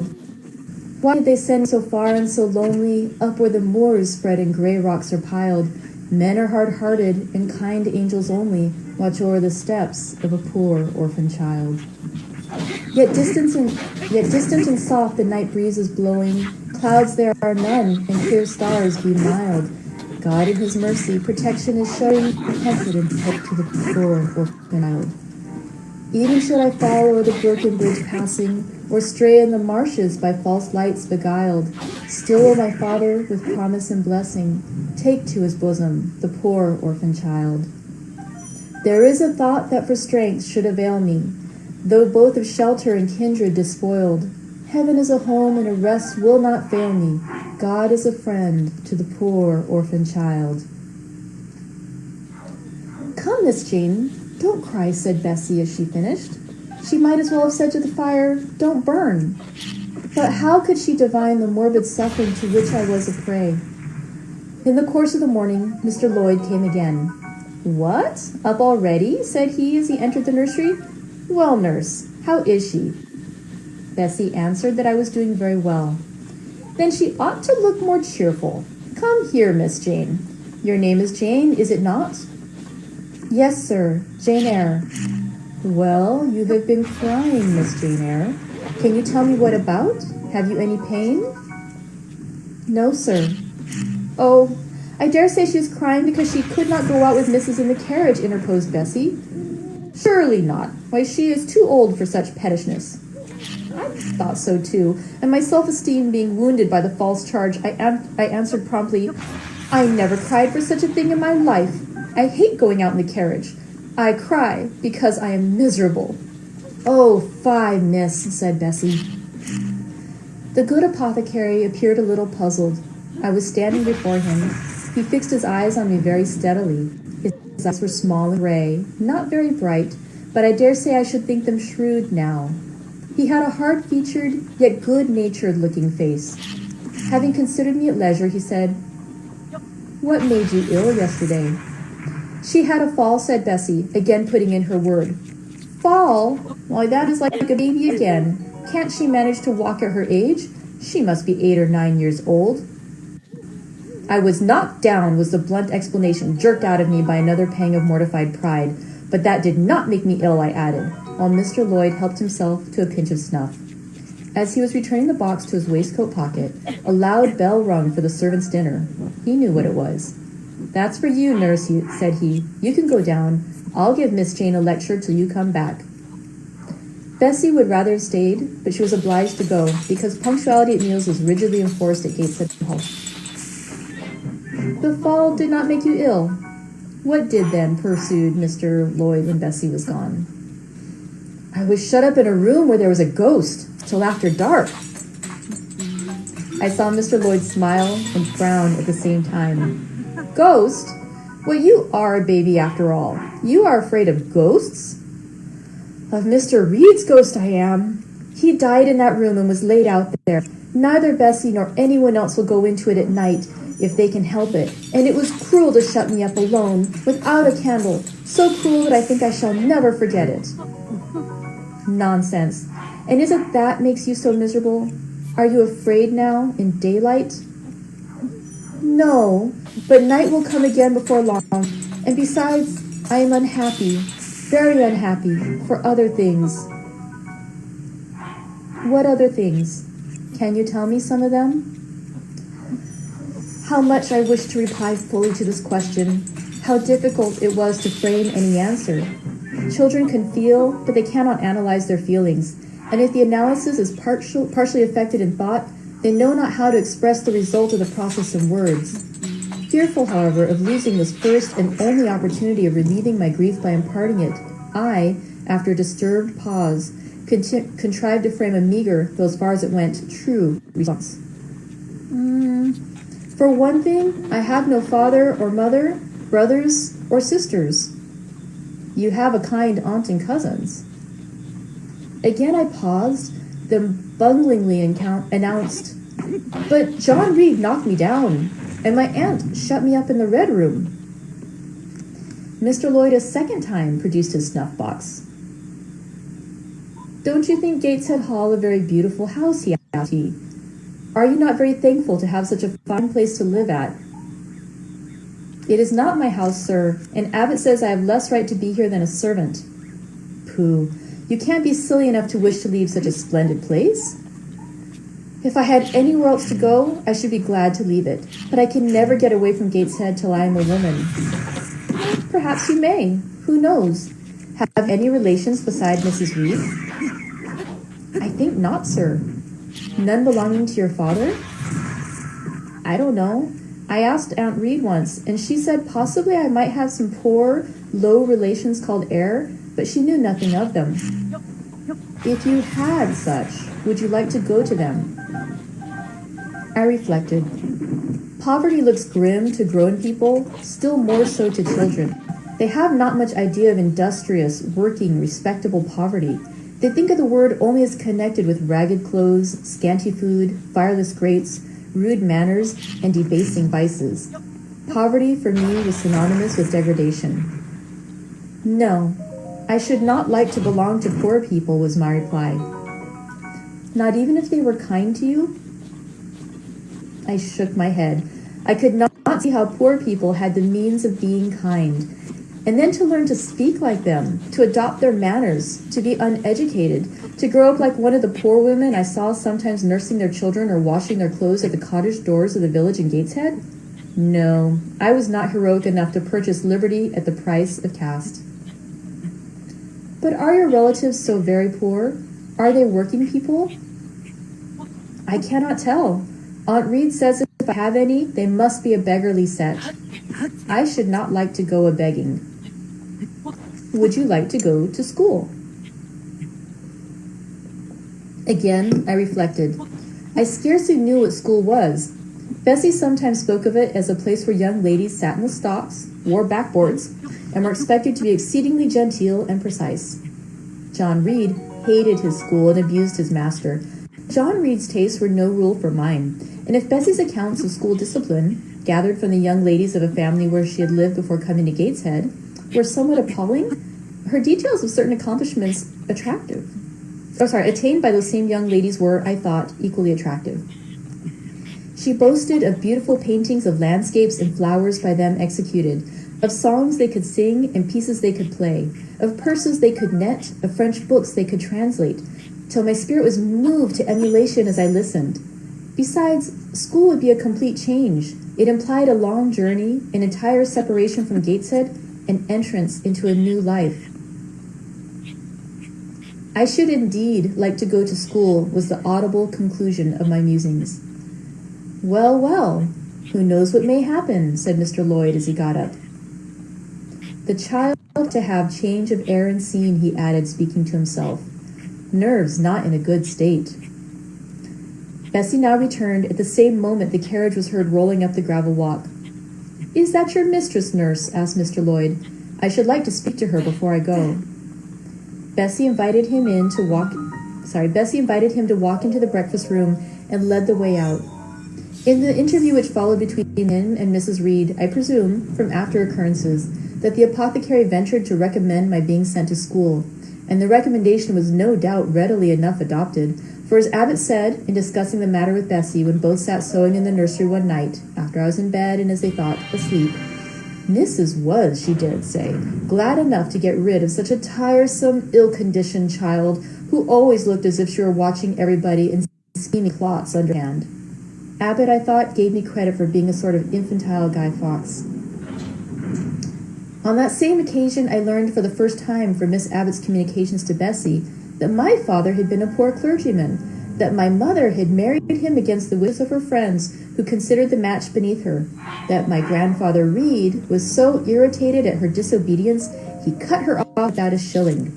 A: Why did they send so far and so lonely, up where the moors spread and gray rocks are piled? Men are hard-hearted, and kind angels only watch o'er the steps of a poor orphan child. Yet distant and soft the night breeze is blowing. Clouds there are none, and clear stars be mild. God in his mercy protection is showing, comfort and hope to the poor orphan child. Even should I fall o'er the broken bridge passing, or stray in the marshes by false lights beguiled, still will my Father, with promise and blessing, take to his bosom the poor orphan child. There is a thought that for strength should avail me, though both of shelter and kindred despoiled. Heaven is a home, and a rest will not fail me. God is a friend to the poor orphan child. "Come, Miss Jane, don't cry," said Bessie as she finished. She might as well have said to the fire, "Don't burn." But how could she divine the morbid suffering to which I was a prey? In the course of the morning, Mr. Lloyd came again. "What? Up already?" said he as he entered the nursery. "Well, nurse, how is she?" Bessie answered that I was doing very well. "Then she ought to look more cheerful. Come here, Miss Jane. Your name is Jane, is it not?" "Yes, sir, Jane Eyre." "Well, you have been crying, Miss Jane Eyre. Can you tell me what about? Have you any pain?" "No, sir." "Oh, I dare say she was crying because she could not go out with Mrs. in the carriage," interposed Bessie. "Surely not. Why, she is too old for such pettishness." I thought so too, and my self-esteem being wounded by the false charge, I answered promptly, "I never cried for such a thing in my life. I hate going out in the carriage. I cry because I am miserable." "Oh, fie, miss," said Bessie. The good apothecary appeared a little puzzled. I was standing before him. He fixed his eyes on me very steadily. His eyes were small and gray, not very bright, but I dare say I should think them shrewd now. He had a hard-featured, yet good-natured looking face. Having considered me at leisure, he said, "What made you ill yesterday?" "She had a fall," said Bessie, again putting in her word. "Fall? Why, that is like a baby again. Can't she manage to walk at her age? She must be 8 or 9 years old." "I was knocked down," was the blunt explanation jerked out of me by another pang of mortified pride. "But that did not make me ill," I added, while Mr. Lloyd helped himself to a pinch of snuff. As he was returning the box to his waistcoat pocket, a loud bell rung for the servants' dinner. He knew what it was. "That's for you, nurse," said he. "You can go down. I'll give Miss Jane a lecture till you come back." Bessie would rather have stayed, but she was obliged to go, because punctuality at meals was rigidly enforced at Gateshead Hall. "The fall did not make you ill." "What did then?" pursued Mr. Lloyd when Bessie was gone. "I was shut up in a room where there was a ghost, till after dark." I saw Mr. Lloyd smile and frown at the same time. "Ghost? Well, you are a baby after all. You are afraid of ghosts?" "Of Mr. Reed's ghost I am. He died in that room and was laid out there. Neither Bessie nor anyone else will go into it at night if they can help it. And it was cruel to shut me up alone, without a candle. So cruel that I think I shall never forget it." "Nonsense. And is it that makes you so miserable? Are you afraid now, in daylight?" "No, but night will come again before long. And besides, I am unhappy, very unhappy, for other things." "What other things? Can you tell me some of them?" How much I wished to reply fully to this question. How difficult it was to frame any answer. Children can feel, but they cannot analyze their feelings, and if the analysis is partially affected in thought, they know not how to express the result of the process in words. Fearful, however, of losing this first and only opportunity of relieving my grief by imparting it, I, after a disturbed pause, contrived to frame a meager, though as far as it went, true response. "For one thing, I have no father or mother, brothers or sisters." "You have a kind aunt and cousins." Again I paused, then bunglingly announced, "But John Reed knocked me down, and my aunt shut me up in the red room." Mr. Lloyd a second time produced his snuff box. "Don't you think Gateshead Hall a very beautiful house?" he asked. "Are you not very thankful to have such a fine place to live at?" "It is not my house, sir, and Abbott says I have less right to be here than a servant." "Pooh, you can't be silly enough to wish to leave such a splendid place." "If I had anywhere else to go, I should be glad to leave it, but I can never get away from Gateshead till I am a woman." "Perhaps you may. Who knows? Have any relations beside Mrs. Reed?" "I think not, sir." "None belonging to your father?" "I don't know. I asked Aunt Reed once, and she said possibly I might have some poor, low relations called eyre, but she knew nothing of them." "If you had such, would you like to go to them?" I reflected. Poverty looks grim to grown people, still more so to children. They have not much idea of industrious, working, respectable poverty. They think of the word only as connected with ragged clothes, scanty food, fireless grates, rude manners, and debasing vices. Poverty for me was synonymous with degradation. "No, I should not like to belong to poor people," was my reply. "Not even if they were kind to you?" I shook my head. I could not see how poor people had the means of being kind. And then to learn to speak like them, to adopt their manners, to be uneducated, to grow up like one of the poor women I saw sometimes nursing their children or washing their clothes at the cottage doors of the village in Gateshead? No, I was not heroic enough to purchase liberty at the price of caste. "But are your relatives so very poor? Are they working people?" "I cannot tell. Aunt Reed says if I have any, they must be a beggarly set. I should not like to go a-begging." "Would you like to go to school?" Again, I reflected. I scarcely knew what school was. Bessie sometimes spoke of it as a place where young ladies sat in the stocks, wore backboards, and were expected to be exceedingly genteel and precise. John Reed hated his school and abused his master. John Reed's tastes were no rule for mine, and if Bessie's accounts of school discipline, gathered from the young ladies of a family where she had lived before coming to Gateshead, were somewhat appalling, her details of certain accomplishments attained by those same young ladies were, I thought, equally attractive. She boasted of beautiful paintings of landscapes and flowers by them executed, of songs they could sing and pieces they could play, of purses they could net, of French books they could translate, till my spirit was moved to emulation as I listened. Besides, school would be a complete change. It implied a long journey, an entire separation from Gateshead, an entrance into a new life. I should indeed like to go to school, was the audible conclusion of my musings. Well, well, who knows what may happen, said Mr. Lloyd as he got up. The child to have change of air and scene, he added, speaking to himself. Nerves not in a good state. Bessie now returned. At the same moment the carriage was heard rolling up the gravel walk. Is that your mistress, nurse? Asked Mr. Lloyd. I should like to speak to her before I go. Bessie invited him to walk into the breakfast room and led the way out. In the interview which followed between him and Mrs. Reed, I presume, from after occurrences, that the apothecary ventured to recommend my being sent to school, and the recommendation was no doubt readily enough adopted, for as Abbot said, in discussing the matter with Bessie when both sat sewing in the nursery one night, after I was in bed and, as they thought, asleep, Mrs. was, she dared say, glad enough to get rid of such a tiresome, ill-conditioned child who always looked as if she were watching everybody and scheming plots underhand. Abbot, I thought, gave me credit for being a sort of infantile Guy Fawkes. On that same occasion, I learned for the first time from Miss Abbott's communications to Bessie that my father had been a poor clergyman, that my mother had married him against the wishes of her friends who considered the match beneath her, that my grandfather Reed was so irritated at her disobedience he cut her off without a shilling,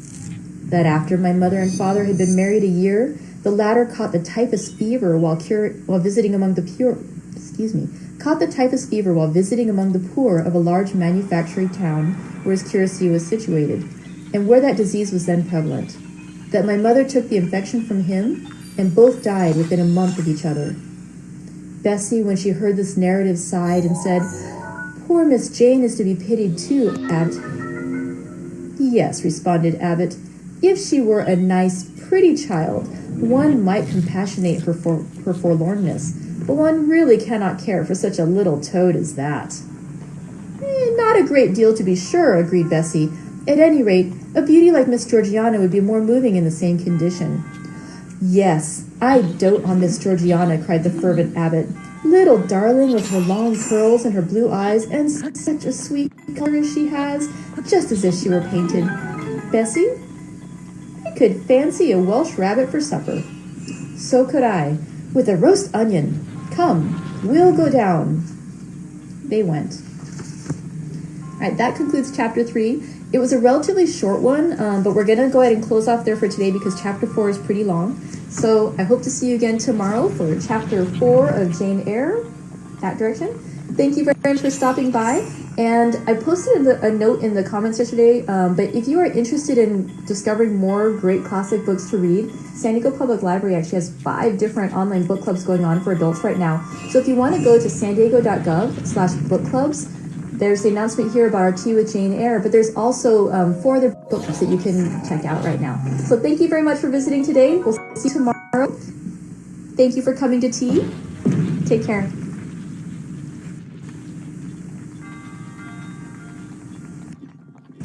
A: that after my mother and father had been married a year, the latter caught the typhus fever while visiting among the poor of a large manufacturing town where his curacy was situated, and where that disease was then prevalent, that my mother took the infection from him, and both died within a month of each other. Bessie, when she heard this narrative, sighed and said, Poor Miss Jane is to be pitied too, Abbot. Yes, responded Abbot, if she were a nice, pretty child, one might compassionate her for her forlornness, but one really cannot care for such a little toad as that. Not a great deal, to be sure, agreed Bessie. At any rate, a beauty like Miss Georgiana would be more moving in the same condition. Yes, I dote on Miss Georgiana, cried the fervent Abbot. Little darling with her long curls and her blue eyes, and such a sweet color as she has, just as if she were painted. Bessie, I could fancy a Welsh rabbit for supper. So could I, with a roast onion. Come, we'll go down. They went. All right, that concludes chapter 3. It was a relatively short one, but we're going to go ahead and close off there for today because chapter 4 is pretty long. So I hope to see you again tomorrow for chapter 4 of Jane Eyre, that direction. Thank you very much for stopping by. And I posted a note in the comments yesterday, but if you are interested in discovering more great classic books to read, San Diego Public Library actually has 5 different online book clubs going on for adults right now. So if you want to go to sandiego.gov/book clubs, there's the announcement here about our Tea with Jane Eyre, but there's also 4 other book clubs that you can check out right now. So thank you very much for visiting today. We'll see you tomorrow. Thank you for coming to tea. Take care.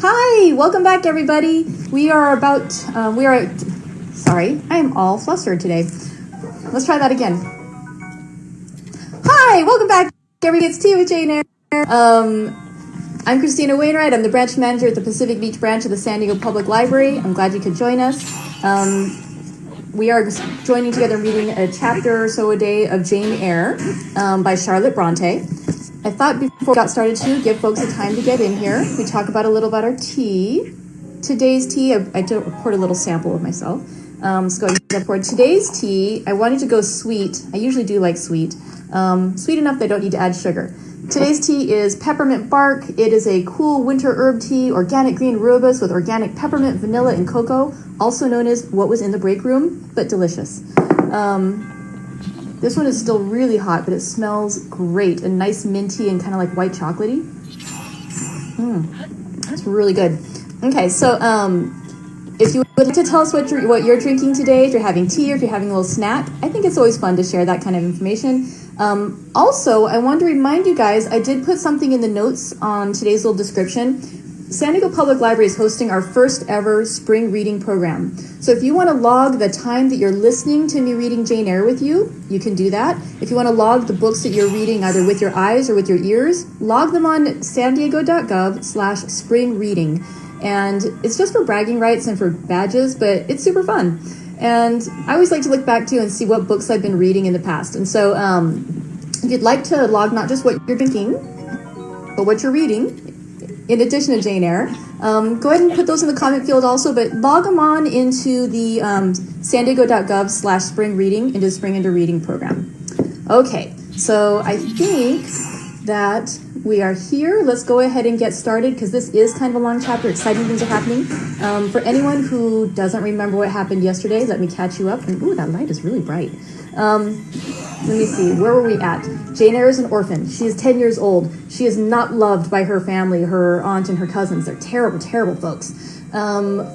A: Hi, welcome back everybody. Sorry, I am all flustered today. Let's try that again. Hi, welcome back everybody. It's Tea with Jane Eyre. I'm Christina Wainwright. I'm the branch manager at the Pacific Beach branch of the San Diego Public Library. I'm glad you could join us. We are joining together reading a chapter or so a day of Jane Eyre by Charlotte Bronte. I thought before we got started to give folks a time to get in here. We talk about a little about our tea. Today's tea, I poured a little sample of myself. So going for today's tea, I wanted to go sweet. I usually do like sweet, Sweet enough they don't need to add sugar. Today's tea is peppermint bark. It is a cool winter herb tea, organic green rooibos with organic peppermint, vanilla, and cocoa, also known as what was in the break room, but delicious. This one is still really hot, but it smells great and nice minty and kind of like white chocolatey. That's really good. Okay, so if you would like to tell us what you're drinking today, if you're having tea or if you're having a little snack, I think it's always fun to share that kind of information. Also, I want to remind you guys, I did put something in the notes on today's little description. San Diego Public Library is hosting our first ever spring reading program. So if you want to log the time that you're listening to me reading Jane Eyre with you, you can do that. If you want to log the books that you're reading either with your eyes or with your ears, log them on sandiego.gov/springreading. And it's just for bragging rights and for badges, but it's super fun. And I always like to look back to and see what books I've been reading in the past. And so if you'd like to log not just what you're drinking, but what you're reading, in addition to Jane Eyre, go ahead and put those in the comment field also, but log them on into the sandiego.gov/springreading into Spring Into Reading program. Okay, so I think that we are here. Let's go ahead and get started because this is kind of a long chapter. Exciting things are happening. For anyone who doesn't remember what happened yesterday, let me catch you up. And ooh, that light is really bright. Let me see, where were we at? Jane Eyre is an orphan. She is 10 years old. She is not loved by her family, her aunt and her cousins. They're terrible, terrible folks.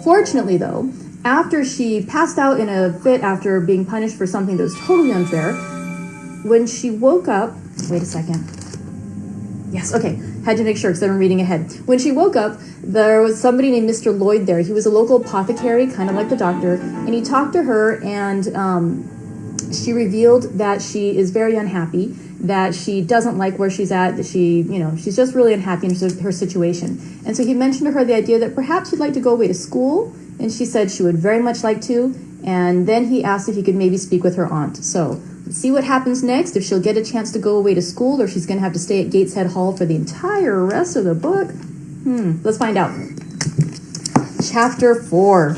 A: Fortunately, though, after she passed out in a fit after being punished for something that was totally unfair, when she woke up, wait a second. Yes, okay, had to make sure because I'm reading ahead. When she woke up, there was somebody named Mr. Lloyd there. He was a local apothecary, kind of like the doctor, and he talked to her and she revealed that she is very unhappy, that she doesn't like where she's at, that she's just really unhappy in her situation. And so he mentioned to her the idea that perhaps she'd like to go away to school, and she said she would very much like to, and then he asked if he could maybe speak with her aunt. So let's see what happens next, if she'll get a chance to go away to school, or she's going to have to stay at Gateshead Hall for the entire rest of the book. Let's find out. Chapter 4.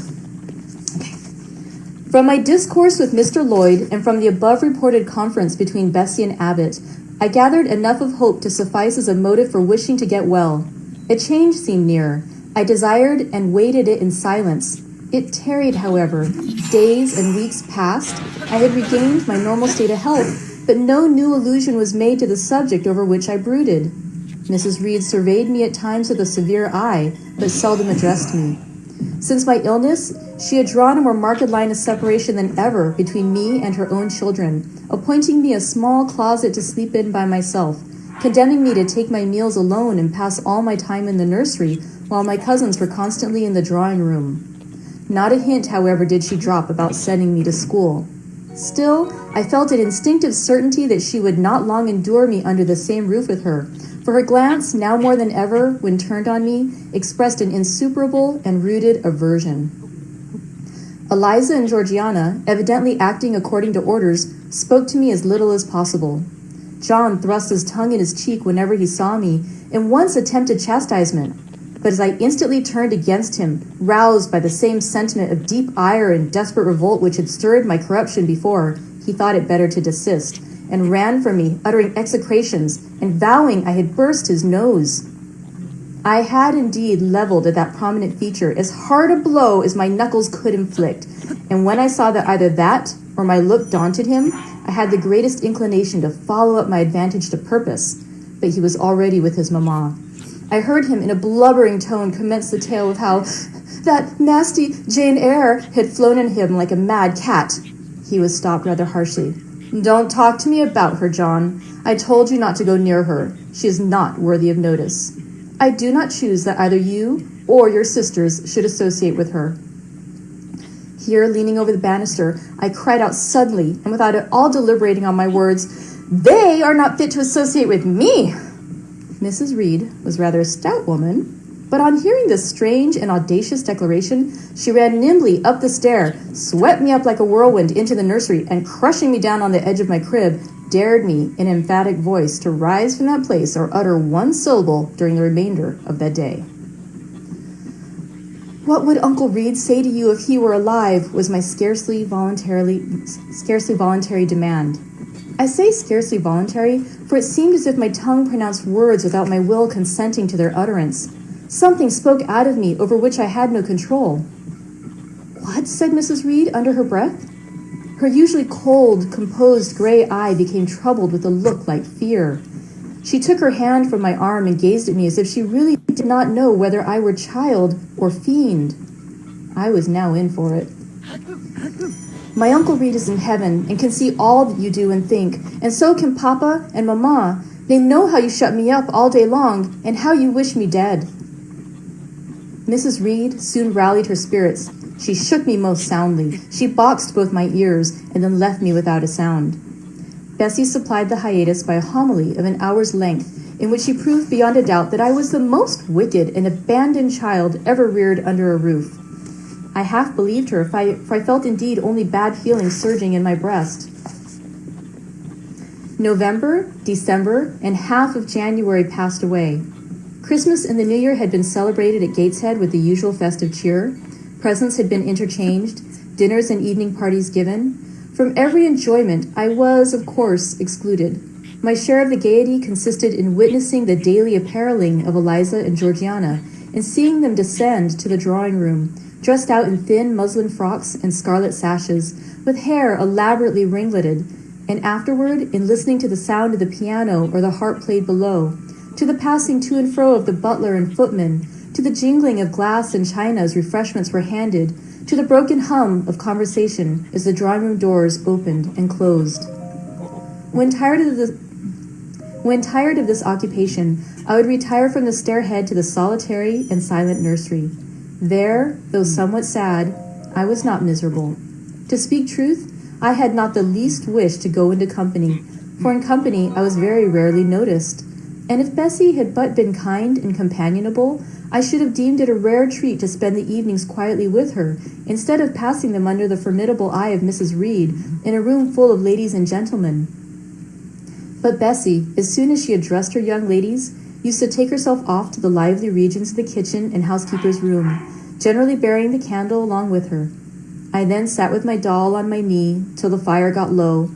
A: From my discourse with Mr. Lloyd and from the above reported conference between Bessie and Abbott, I gathered enough of hope to suffice as a motive for wishing to get well. A change seemed near. I desired and waited it in silence. It tarried, however. Days and weeks passed. I had regained my normal state of health, but no new allusion was made to the subject over which I brooded. Mrs. Reed surveyed me at times with a severe eye, but seldom addressed me. Since my illness, she had drawn a more marked line of separation than ever between me and her own children, appointing me a small closet to sleep in by myself, condemning me to take my meals alone and pass all my time in the nursery while my cousins were constantly in the drawing room. Not a hint, however, did she drop about sending me to school. Still, I felt an instinctive certainty that she would not long endure me under the same roof with her, for her glance, now more than ever, when turned on me, expressed an insuperable and rooted aversion. Eliza and Georgiana, evidently acting according to orders, spoke to me as little as possible. John thrust his tongue in his cheek whenever he saw me, and once attempted chastisement. But as I instantly turned against him, roused by the same sentiment of deep ire and desperate revolt which had stirred my corruption before, he thought it better to desist, and ran from me, uttering execrations, and vowing I had burst his nose. I had indeed leveled at that prominent feature as hard a blow as my knuckles could inflict, and when I saw that either that or my look daunted him, I had the greatest inclination to follow up my advantage to purpose, but he was already with his mamma. I heard him in a blubbering tone commence the tale of how that nasty Jane Eyre had flown at him like a mad cat. He was stopped rather harshly. "Don't talk to me about her, John. I told you not to go near her. She is not worthy of notice. I do not choose that either you or your sisters should associate with her." Here, leaning over the banister, I cried out suddenly and without at all deliberating on my words, "They are not fit to associate with me!" Mrs. Reed was rather a stout woman, but on hearing this strange and audacious declaration, she ran nimbly up the stair, swept me up like a whirlwind into the nursery, and crushing me down on the edge of my crib, dared me in emphatic voice to rise from that place or utter one syllable during the remainder of that day. "What would Uncle Reed say to you if he were alive?" was my scarcely voluntary demand. I say scarcely voluntary, for it seemed as if my tongue pronounced words without my will consenting to their utterance. Something spoke out of me over which I had no control. "What?" said Mrs. Reed under her breath. Her usually cold, composed gray eye became troubled with a look like fear. She took her hand from my arm and gazed at me as if she really did not know whether I were child or fiend. I was now in for it. "My Uncle Reed is in heaven and can see all that you do and think, and so can Papa and Mamma. They know how you shut me up all day long and how you wish me dead." Mrs. Reed soon rallied her spirits. She shook me most soundly. She boxed both my ears and then left me without a sound. Bessie supplied the hiatus by a homily of an hour's length, in which she proved beyond a doubt that I was the most wicked and abandoned child ever reared under a roof. I half believed her, for I felt indeed only bad feelings surging in my breast. November, December, and half of January passed away. Christmas and the New Year had been celebrated at Gateshead with the usual festive cheer. Presents had been interchanged, dinners and evening parties given. From every enjoyment, I was, of course, excluded. My share of the gaiety consisted in witnessing the daily appareling of Eliza and Georgiana, and seeing them descend to the drawing-room, dressed out in thin muslin frocks and scarlet sashes, with hair elaborately ringleted, and afterward in listening to the sound of the piano or the harp played below, to the passing to and fro of the butler and footman, to the jingling of glass and china as refreshments were handed, to the broken hum of conversation as the drawing-room doors opened and closed. When tired of this occupation, I would retire from the stairhead to the solitary and silent nursery. There, though somewhat sad, I was not miserable. To speak truth, I had not the least wish to go into company, for in company I was very rarely noticed. And if Bessie had but been kind and companionable, I should have deemed it a rare treat to spend the evenings quietly with her, instead of passing them under the formidable eye of Mrs. Reed in a room full of ladies and gentlemen. But Bessie, as soon as she had dressed her young ladies, used to take herself off to the lively regions of the kitchen and housekeeper's room, generally bearing the candle along with her. I then sat with my doll on my knee till the fire got low,